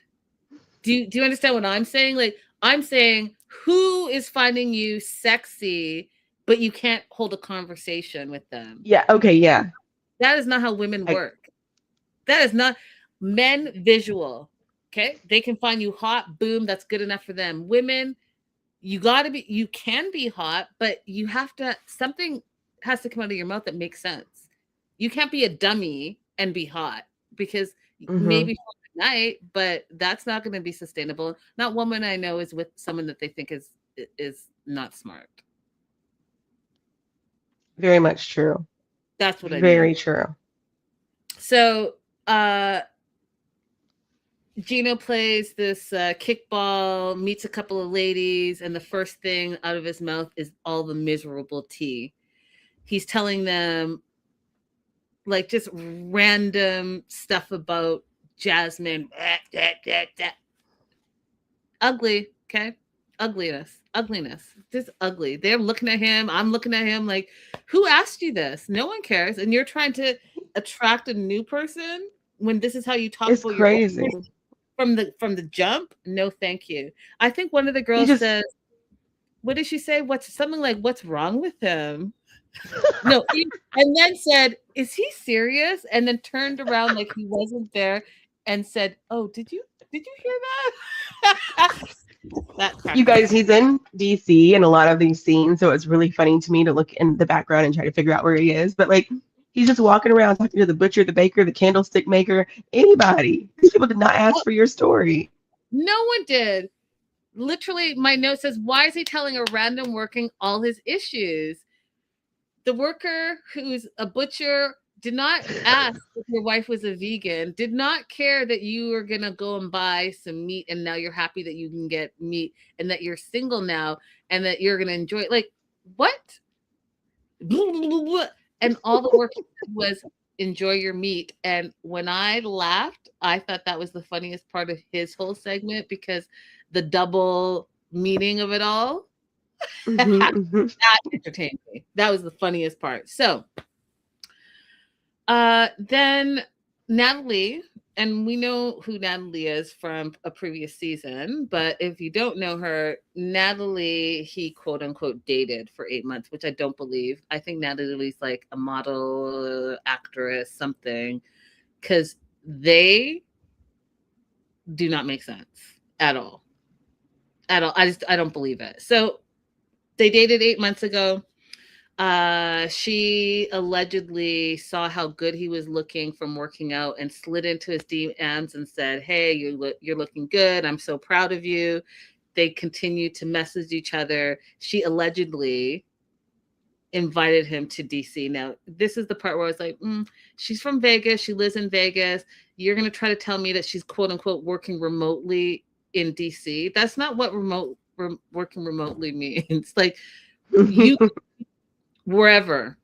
Do you understand what I'm saying? Like, I'm saying, who is finding you sexy, but you can't hold a conversation with them? Yeah. Okay. Yeah. That is not how women work. That is not men visual. Okay. They can find you hot. Boom. That's good enough for them. Women, you can be hot, but you have to, something has to come out of your mouth that makes sense. You can't be a dummy and be hot, because maybe for the night, but that's not going to be sustainable. Not one woman I know is with someone that they think is not smart. Very much true. That's what I mean. Very true. So, Gino plays this kickball, meets a couple of ladies, and the first thing out of his mouth is all the miserable tea. He's telling them like just random stuff about Jasmine. Ugly, okay? Ugliness. Just ugly. They're looking at him. I'm looking at him like, who asked you this? No one cares. And you're trying to attract a new person when this is how you talk. It's crazy. From the jump. No, thank you. I think one of the girls says, what did she say? Something like, what's wrong with him? No, and then said, is he serious? And then turned around like he wasn't there and said, oh, did you hear that? You guys, he's in DC in a lot of these scenes, so it's really funny to me to look in the background and try to figure out where he is. But like, he's just walking around talking to the butcher, the baker, the candlestick maker, anybody. These people did not ask for your story. No one did. Literally, my note says, why is he telling a random working all his issues? The worker who's a butcher did not ask if your wife was a vegan, did not care that you were going to go and buy some meat, and now you're happy that you can get meat, and that you're single now, and that you're going to enjoy it. Like, what? And all the work was enjoy your meat. And when I laughed, I thought that was the funniest part of his whole segment, because the double meaning of it all, that entertained me. That was the funniest part. So then Natalie, and we know who Natalie is from a previous season, but if you don't know her, Natalie, he quote unquote dated for 8 months, which I don't believe. I think Natalie's like a model, actress, something, because they do not make sense at all. I don't believe it. So they dated 8 months ago. She allegedly saw how good he was looking from working out and slid into his DMs and said, hey, you're looking good. I'm so proud of you. They continued to message each other. She allegedly invited him to DC. Now, this is the part where I was like, she's from Vegas. She lives in Vegas. You're going to try to tell me that she's quote unquote working remotely in DC. That's not what working remotely means. Like, you wherever,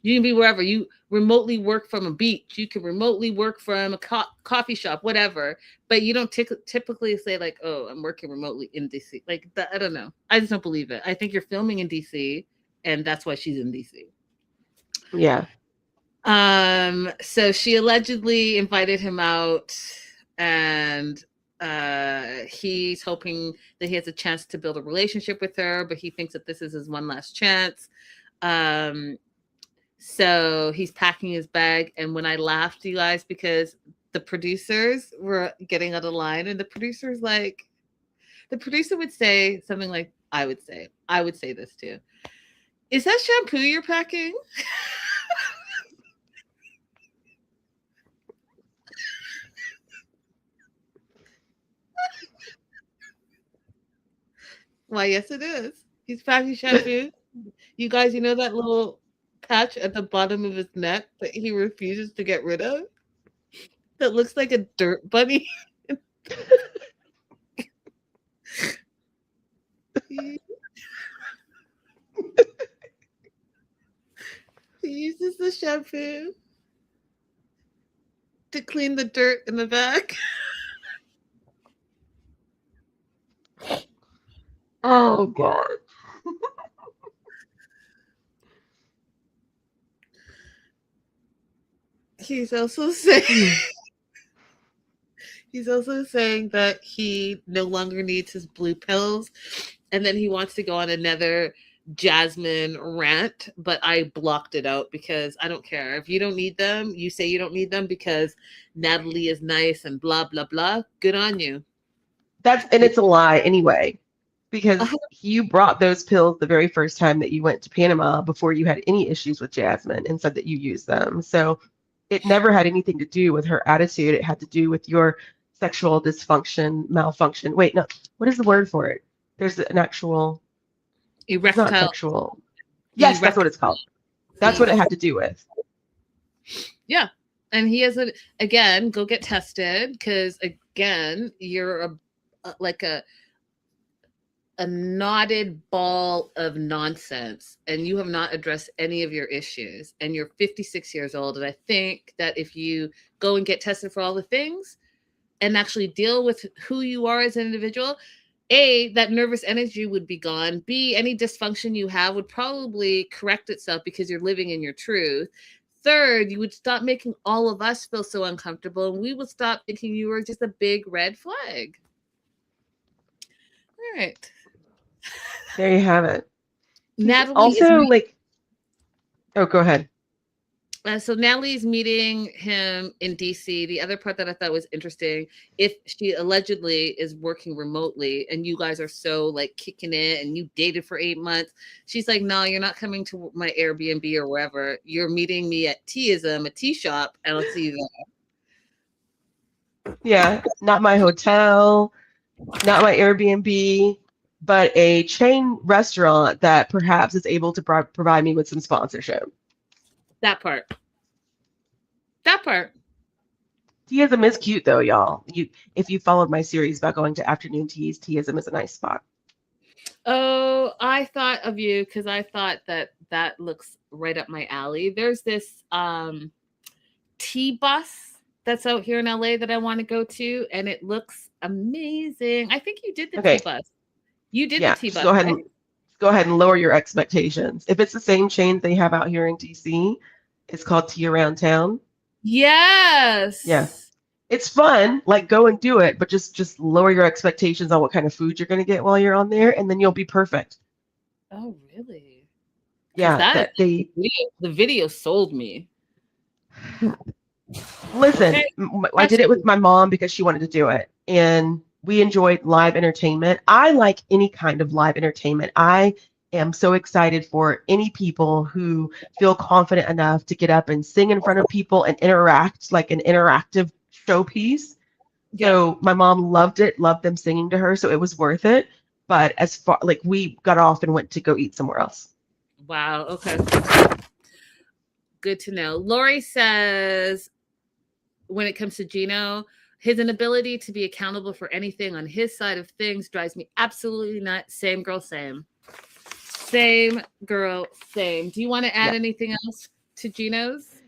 You can be wherever. You remotely work from a beach. You can remotely work from a coffee shop, whatever. But you don't typically say like, "Oh, I'm working remotely in DC." Like that, I don't know. I just don't believe it. I think you're filming in DC, and that's why she's in DC. Yeah. So she allegedly invited him out, and he's hoping that he has a chance to build a relationship with her, but he thinks that this is his one last chance. So he's packing his bag, and when I laughed, you guys, because the producers were getting on the line, and the producer would say something like, I would say this too. Is that shampoo you're packing? Why, yes, it is. He's packing shampoo. You guys, you know that little patch at the bottom of his neck that he refuses to get rid of? That looks like a dirt bunny. He uses the shampoo to clean the dirt in the back. Oh God. He's also saying that he no longer needs his blue pills, and then he wants to go on another Jasmine rant, but I blocked it out because I don't care. If you don't need them, you say you don't need them because Natalie is nice and blah blah blah. Good on you. And it's a lie anyway, because you brought those pills the very first time that you went to Panama before you had any issues with Jasmine and said that you used them. So it never had anything to do with her attitude. It had to do with your sexual dysfunction, malfunction. Wait, no, what is the word for it? There's an actual, it's not sexual. Yes, that's what it's called. That's what it had to do with. Yeah. And he has again, go get tested, because again, you're a knotted ball of nonsense, and you have not addressed any of your issues, and you're 56 years old. And I think that if you go and get tested for all the things and actually deal with who you are as an individual, A, that nervous energy would be gone. B, any dysfunction you have would probably correct itself because you're living in your truth. Third, you would stop making all of us feel so uncomfortable, and we would stop thinking you were just a big red flag. All right. There you have it. Natalie also oh, go ahead. So Natalie's meeting him in DC. The other part that I thought was interesting, if she allegedly is working remotely and you guys are so like kicking it and you dated for 8 months, she's like, no, you're not coming to my Airbnb or wherever. You're meeting me at Teaism, a tea shop, and I'll see you there. Yeah, not my hotel, not my Airbnb, but a chain restaurant that perhaps is able to provide me with some sponsorship. That part. Teaism is cute though, y'all. If you followed my series about going to afternoon teas, Teaism is a nice spot. Oh, I thought of you because I thought that looks right up my alley. There's this tea bus that's out here in LA that I want to go to, and it looks amazing. I think you did the tea bus. You did the tea bus. Go ahead and lower your expectations. If it's the same chain they have out here in DC, it's called Tea Around Town. Yes. Yeah. It's fun. Like, go and do it, but just lower your expectations on what kind of food you're going to get while you're on there, and then you'll be perfect. Oh, really? Yeah. The video sold me. Listen, I did it with my mom because she wanted to do it, and we enjoyed live entertainment. I like any kind of live entertainment. I am so excited for any people who feel confident enough to get up and sing in front of people and interact, like an interactive showpiece. Yeah. So my mom loved them singing to her, so it was worth it. But as far we got off and went to go eat somewhere else. Wow. Okay. Good to know. Lori says, when it comes to Gino, his inability to be accountable for anything on his side of things drives me absolutely nuts. Same girl, same. Same girl, same. Do you want to add anything else to Gino's?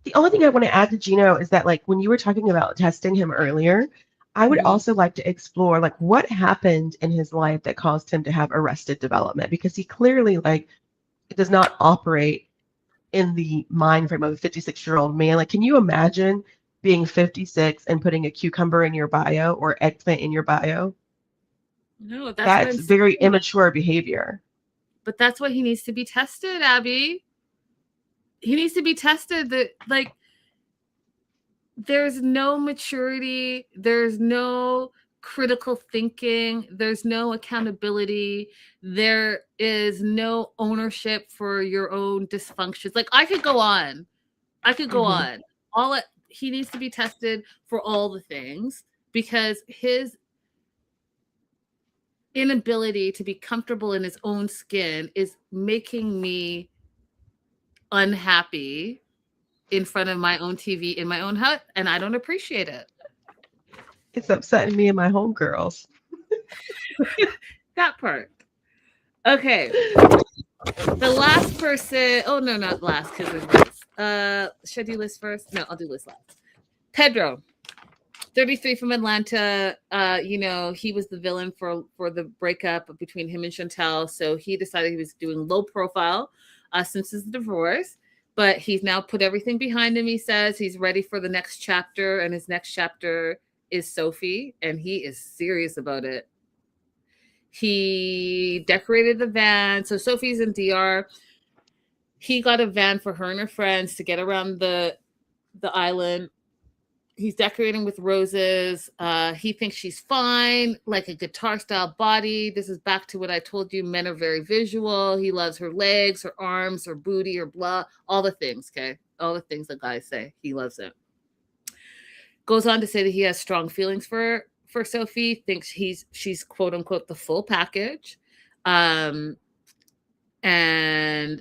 The only thing I want to add to Gino is that, like, when you were talking about testing him earlier, I would Mhm. also like to explore, like, what happened in his life that caused him to have arrested development, because he clearly, like, does not operate in the mind frame of a 56-year-old man. Like, can you imagine being 56 and putting a cucumber in your bio or eggplant in your bio? No, that's what That's I'm very saying. immature behavior. But that's why he needs to be tested, Abby. He needs to be tested. That, like, there's no maturity, there's no critical thinking, there's no accountability, there is no ownership for your own dysfunctions. Like, I could go on. I could go Hmm. on. He needs to be tested for all the things, because his inability to be comfortable in his own skin is making me unhappy in front of my own TV in my own hut, and I don't appreciate it. It's upsetting me and my homegirls. That part. Okay. The last person. Oh no, not last, because there's lists. Should I do list first? No, I'll do list last. Pedro, 33, from Atlanta. He was the villain for the breakup between him and Chantel. So he decided he was doing low profile since his divorce. But he's now put everything behind him. He says he's ready for the next chapter, and his next chapter is Sophie, and he is serious about it. He decorated the van. So Sophie's in DR. He got a van for her and her friends to get around the island. He's decorating with roses. He thinks she's fine, like a guitar style body. This is back to what I told you. Men are very visual. He loves her legs, her arms, her booty, her blah, all the things. Okay. All the things that guys say. He loves it. Goes on to say that he has strong feelings for Sophie, thinks she's quote unquote the full package. And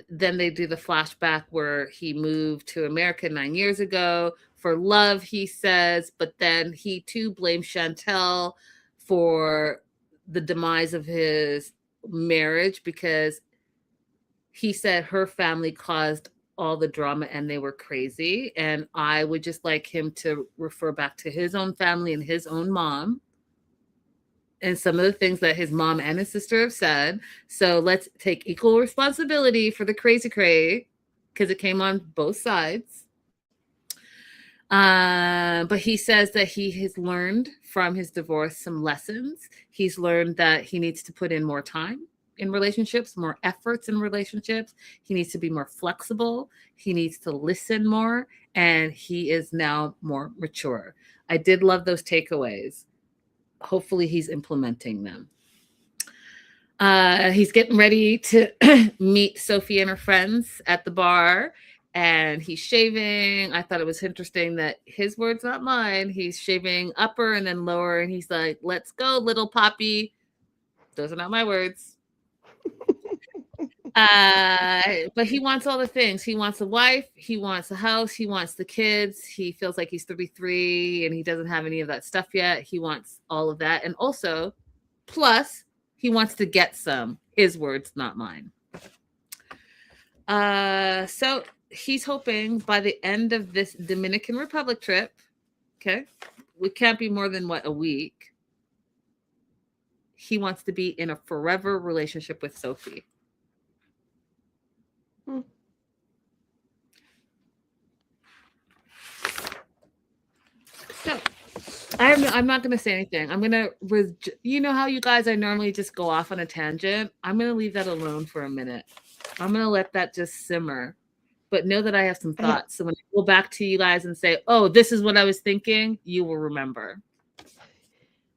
then they do the flashback where he moved to America 9 years ago for love, he says, but then he too blames Chantel for the demise of his marriage, because he said her family caused all the drama and they were crazy. And I would just like him to refer back to his own family and his own mom and some of the things that his mom and his sister have said. So let's take equal responsibility for the crazy cray, because it came on both sides. But he says that he has learned from his divorce some lessons. He's learned that he needs to put in more time in relationships, more efforts in relationships. He needs to be more flexible. He needs to listen more. And he is now more mature. I did love those takeaways. Hopefully he's implementing them. He's getting ready to meet Sophie and her friends at the bar, and he's shaving. I thought it was interesting that his words, not mine. He's shaving upper and then lower, and he's like, "Let's go, little poppy." Those are not my words. But he wants all the things. He wants a wife. He wants a house. He wants the kids. He feels like he's 33 and he doesn't have any of that stuff yet. He wants all of that. And also, plus, he wants to get some. His words, not mine. So he's hoping by the end of this Dominican Republic trip, okay, we can't be more than a week. He wants to be in a forever relationship with Sophie. So I'm not going to say anything. I'm going to, you know how you guys, I normally just go off on a tangent. I'm going to leave that alone for a minute. I'm going to let that just simmer, but know that I have some thoughts. So when I go back to you guys and say, oh, this is what I was thinking, you will remember.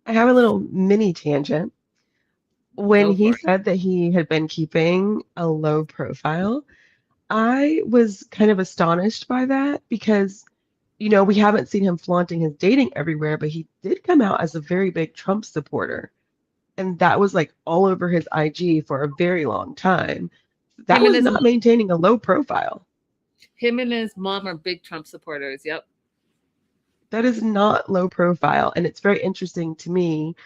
I have a little mini tangent. When he said that he had been keeping a low profile, I was kind of astonished by that because, you know, we haven't seen him flaunting his dating everywhere, but he did come out as a very big Trump supporter. And that was like all over his IG for a very long time. That was not maintaining a low profile. Him and his mom are big Trump supporters. Yep. That is not low profile. And it's very interesting to me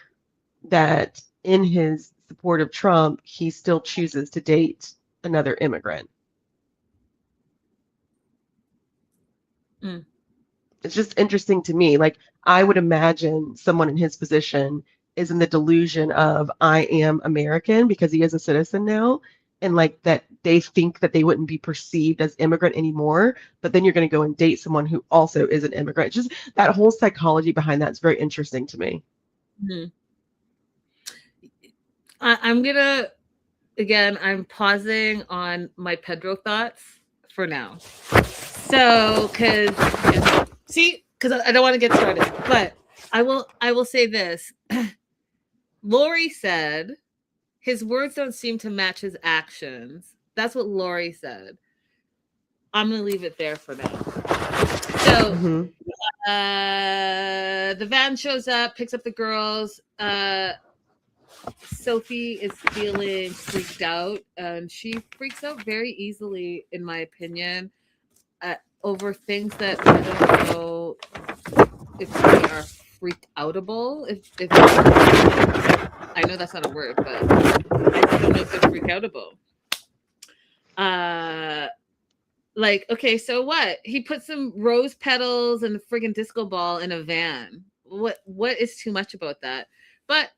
that in his support of Trump, he still chooses to date another immigrant. Mm. It's just interesting to me. Like, I would imagine someone in his position is in the delusion of I am American because he is a citizen now, and like that they think that they wouldn't be perceived as immigrant anymore. But then you're going to go and date someone who also is an immigrant. Just that whole psychology behind that is very interesting to me. Mhm. I'm gonna again. I'm pausing on my Pedro thoughts for now. So, because see, because I don't want to get started, but I will say this. Lori said his words don't seem to match his actions. That's what Lori said. I'm gonna leave it there for now. So Hmm. the van shows up, picks up the girls. Sophie is feeling freaked out, and she freaks out very easily, in my opinion, over things that I don't know if they are freaked outable. If I know that's not a word, but I just don't know if they're freak outable. Like, okay, so what? He put some rose petals and a friggin' disco ball in a van. What is too much about that? But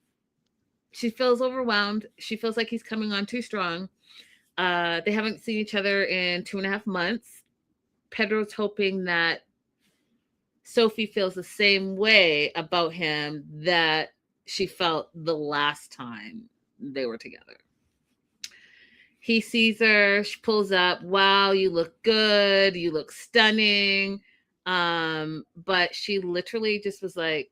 she feels overwhelmed. She feels like he's coming on too strong. They haven't seen each other in 2.5 months. Pedro's hoping that Sophie feels the same way about him that she felt the last time they were together. He sees her, she pulls up. Wow, you look good. You look stunning. But she literally just was like,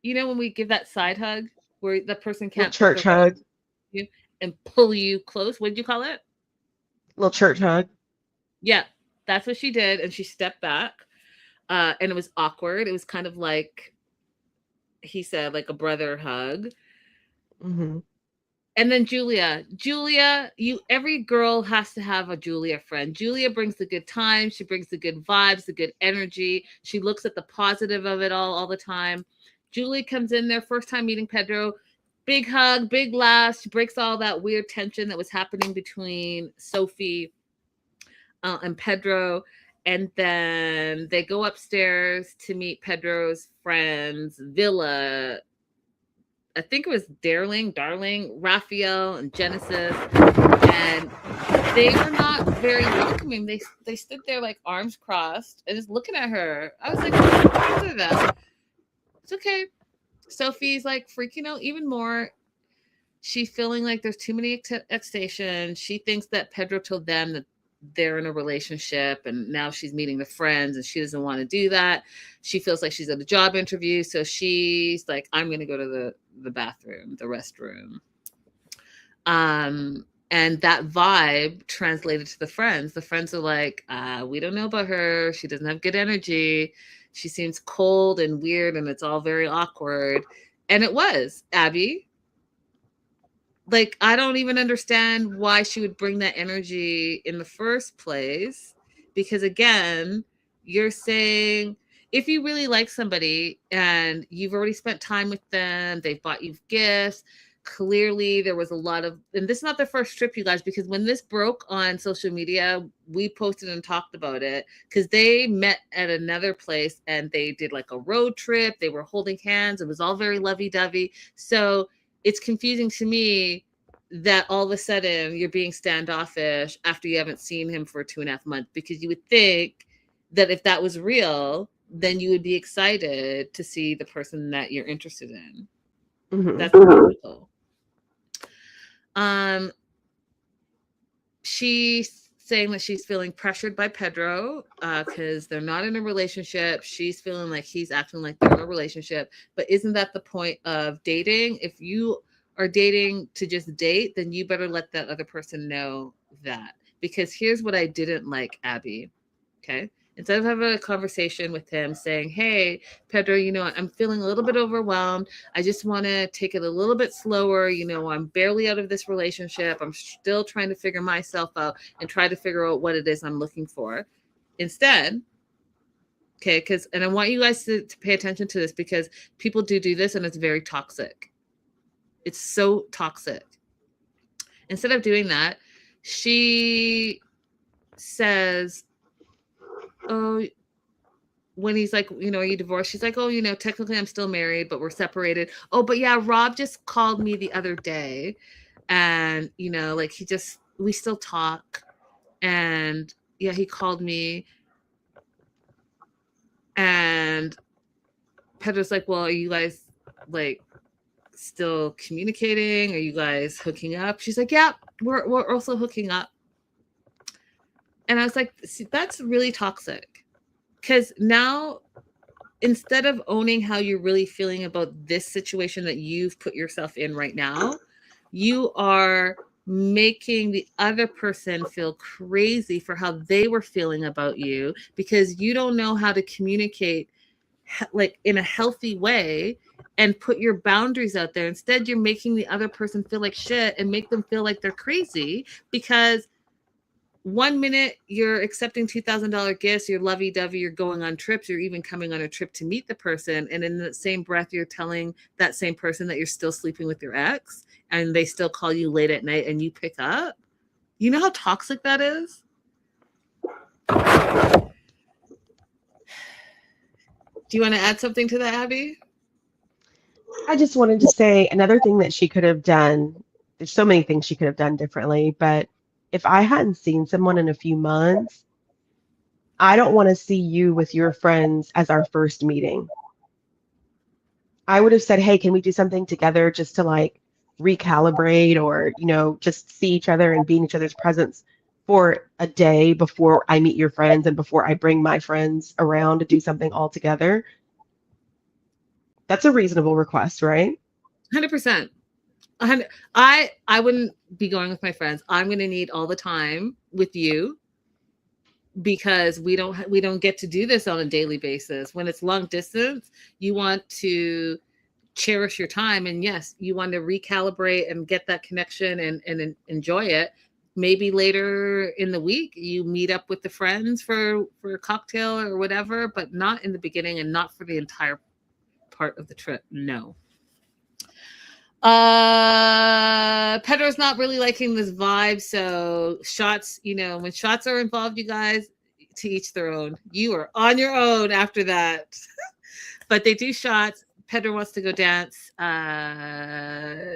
when we give that side hug where the person Little can't put church their arm hug. on you and pull you close. What did you call it? Little church hug. Yeah, that's what she did. And she stepped back. And it was awkward. It was kind of like he said, like a brother hug. Hmm. And then Julia, every girl has to have a Julia friend. Julia brings the good times, she brings the good vibes, the good energy. She looks at the positive of it all the time. Julie comes in there, first time meeting Pedro, big hug, big laugh. She breaks all that weird tension that was happening between Sophie and Pedro. And then they go upstairs to meet Pedro's friends, Villa. I think it was Darling, Raphael, and Genesis, and they were not very welcoming. They stood there like arms crossed and just looking at her. I was like, what is that? It's okay. Sophie's like freaking out even more. She's feeling like there's too many expectations. She thinks that Pedro told them that they're in a relationship and now she's meeting the friends and she doesn't want to do that. She feels like she's at a job interview. So she's like, I'm going to go to the bathroom, the restroom. And that vibe translated to the friends. The friends are like, we don't know about her. She doesn't have good energy. She seems cold and weird and it's all very awkward. And it was, Abby. Like, I don't even understand why she would bring that energy in the first place. Because again, you're saying if you really like somebody and you've already spent time with them, they've bought you gifts, clearly there was a lot of, and this is not the first trip, you guys, because when this broke on social media, we posted and talked about it because they met at another place and they did like a road trip. They were holding hands. It was all very lovey-dovey. So it's confusing to me that all of a sudden you're being standoffish after you haven't seen him for 2.5 months, because you would think that if that was real, then you would be excited to see the person that you're interested in. Hmm. That's logical. She's saying that she's feeling pressured by Pedro because they're not in a relationship. She's feeling like he's acting like they're in a relationship. But isn't that the point of dating? If you are dating to just date, then you better let that other person know that. Because here's what I didn't like, Abby. Okay. Instead of having a conversation with him saying, hey, Pedro, I'm feeling a little bit overwhelmed. I just want to take it a little bit slower. I'm barely out of this relationship. I'm still trying to figure myself out and try to figure out what it is I'm looking for. Instead, okay, and I want you guys to pay attention to this because people do this and it's very toxic. It's so toxic. Instead of doing that, she says, oh, when he's like, you know, are you divorced? She's like, oh, you know, technically I'm still married, but we're separated. Oh, but yeah, Rob just called me the other day, and you know, like we still talk, and yeah, he called me, and Pedro's like, well, are you guys like still communicating? Are you guys hooking up? She's like, yeah, we're also hooking up. And I was like, see, that's really toxic. Because now, instead of owning how you're really feeling about this situation that you've put yourself in right now, you are making the other person feel crazy for how they were feeling about you, because you don't know how to communicate like in a healthy way and put your boundaries out there. Instead, you're making the other person feel like shit and make them feel like they're crazy, because one minute you're accepting $2,000 gifts, you're lovey-dovey, you're going on trips, you're even coming on a trip to meet the person, and in the same breath you're telling that same person that you're still sleeping with your ex, and they still call you late at night and you pick up. You know how toxic that is? Do you want to add something to that, Abby? I just wanted to say another thing that she could have done. There's so many things she could have done differently, but if I hadn't seen someone in a few months, I don't want to see you with your friends as our first meeting. I would have said, hey, can we do something together just to like recalibrate, or, you know, just see each other and be in each other's presence for a day before I meet your friends and before I bring my friends around to do something all together. That's a reasonable request, right? 100%. I wouldn't be going with my friends. I'm going to need all the time with you, because we don't get to do this on a daily basis. When it's long distance, you want to cherish your time, and yes, you want to recalibrate and get that connection and enjoy it. Maybe later in the week you meet up with the friends for a cocktail or whatever, but not in the beginning and not for the entire part of the trip. No. Pedro's not really liking this vibe, so shots, you know, when shots are involved, you guys, to each their own. You are on your own after that. But they do shots. Pedro wants to go dance.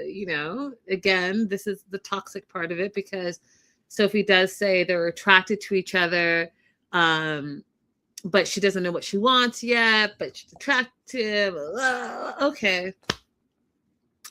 You know, again, this is the toxic part of it, because Sophie does say they're attracted to each other, but she doesn't know what she wants yet, but she's attractive. Okay.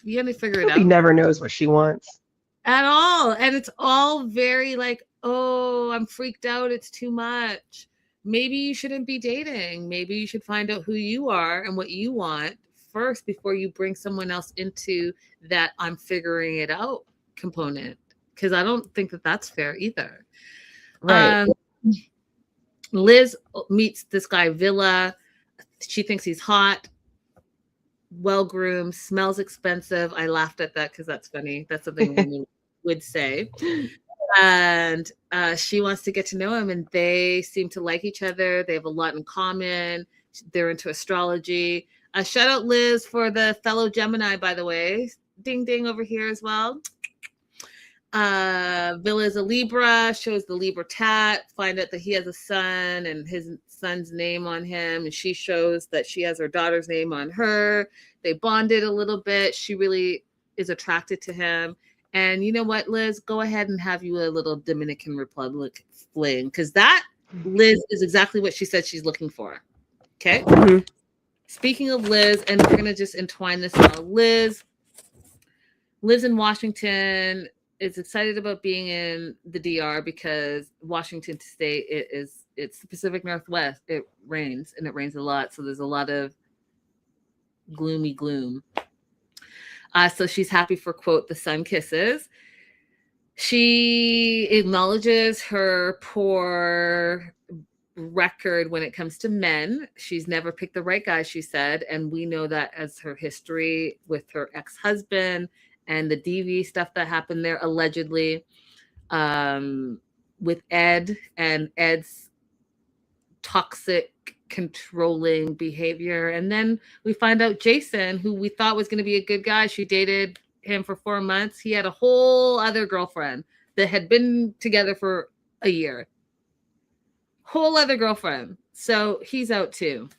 You gotta figure it Sophie out. never knows what she wants At all. And it's all very like, oh, I'm freaked out. It's too much. Maybe you shouldn't be dating. Maybe you should find out who you are and what you want first before you bring someone else into that I'm figuring it out component. Because I don't think that that's fair either. right. Liz meets this guy, Villa. She thinks he's hot, well-groomed, smells expensive. I laughed at that because that's funny. That's something women would say. And she wants to get to know him, and they seem to like each other. They have a lot in common. They're into astrology. Shout out Liz for the fellow Gemini, by the way. Ding ding over here as well. Villa is a Libra, shows the Libra tat, find out that he has a son and his son's name on him, and she shows that she has her daughter's name on her. They bonded a little bit. She really is attracted to him. And you know what, Liz? Go ahead and have you a little Dominican Republic fling, because that, Liz, is exactly what she said she's looking for. Okay? Mm-hmm. Speaking of Liz, and we're going to just entwine this now. Liz lives in Washington, is excited about being in the DR because Washington State it's the Pacific Northwest. It rains, and it rains a lot. So there's a lot of gloomy gloom. So she's happy for, quote, the sun kisses. She acknowledges her poor record when it comes to men. She's never picked the right guy, she said. And we know that as her history with her ex-husband and the DV stuff that happened there, allegedly, with Ed and Ed's toxic, controlling behavior. And then we find out Jason, who we thought was going to be a good guy. She dated him for 4 months. He had a whole other girlfriend that had been together for a year. whole other girlfriend. So he's out too.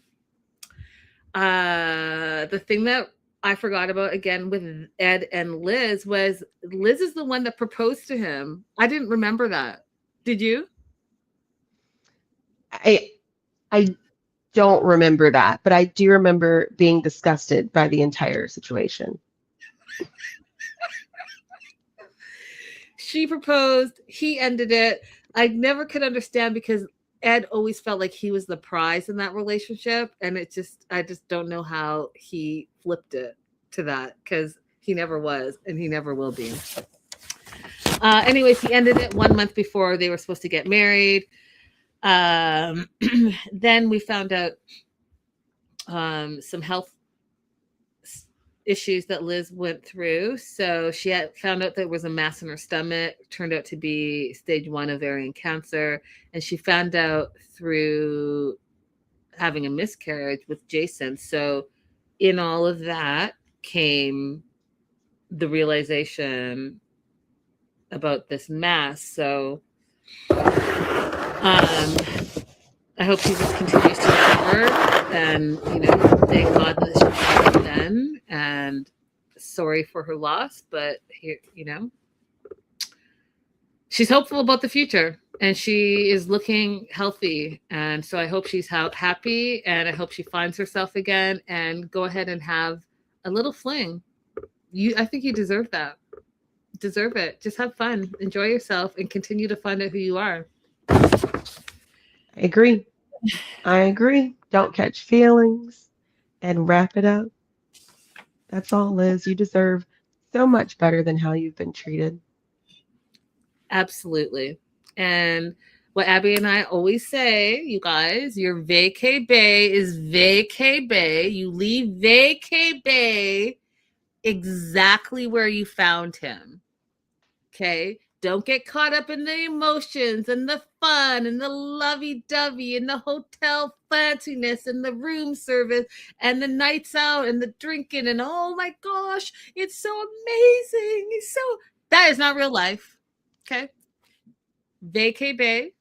The thing that I forgot about again with Ed and Liz was Liz is the one that proposed to him. I didn't remember that. Did you? I don't remember that, but I do remember being disgusted by the entire situation. She proposed, he ended it. I never could understand because Ed always felt like he was the prize in that relationship, and I just don't know how he flipped it to that because he never was and he never will be. Anyways, he ended it 1 month before they were supposed to get married. Then we found out some health issues that Liz went through. So she had found out there was a mass in her stomach, turned out to be stage 1 ovarian cancer. And she found out through having a miscarriage with Jason. So in all of that came the realization about this mass. So I hope she just continues to recover, and thank God that she got it done. And sorry for her loss, but here, she's hopeful about the future, and she is looking healthy. And so I hope she's happy, and I hope she finds herself again. And go ahead and have a little fling. I think you deserve that. Deserve it. Just have fun, enjoy yourself, and continue to find out who you are. I agree. Don't catch feelings and wrap it up. That's all, Liz. You deserve so much better than how you've been treated. Absolutely. And what Abby and I always say, you guys, your vacay bay is vacay bay. You leave vacay bay exactly where you found him. Okay? Don't get caught up in the emotions and the fun and the lovey-dovey and the hotel fanciness and the room service and the nights out and the drinking and oh my gosh, it's so amazing. That is not real life. Okay? Vacay Bay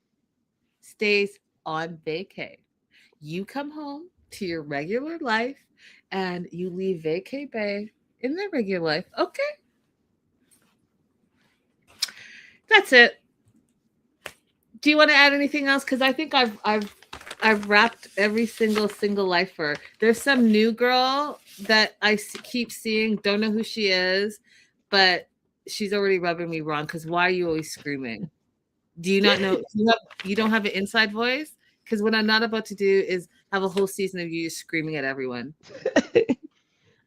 stays on vacay. You come home to your regular life and you leave Vacay Bay in their regular life. Okay? That's it. Do you want to add anything else? Because I think I've wrapped every single lifer. There's some new girl that I keep seeing. Don't know who she is, but she's already rubbing me wrong. Because why are you always screaming? Do you not know? You don't have an inside voice? Because what I'm not about to do is have a whole season of you just screaming at everyone.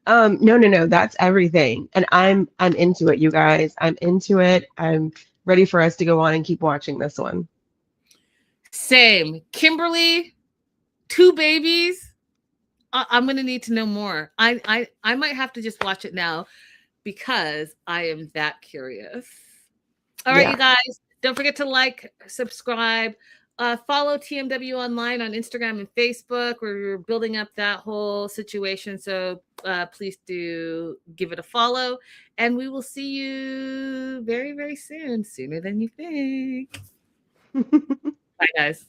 No. That's everything. And I'm into it, you guys. I'm into it. I'm ready for us to go on and keep watching this one. Same. Kimberly, 2 babies. I'm going to need to know more. I might have to just watch it now because I am that curious. All right, you guys. Don't forget to like, subscribe, follow TMW online on Instagram and Facebook. We're building up that whole situation. So please do give it a follow. And we will see you very, very soon. Sooner than you think. Bye, guys.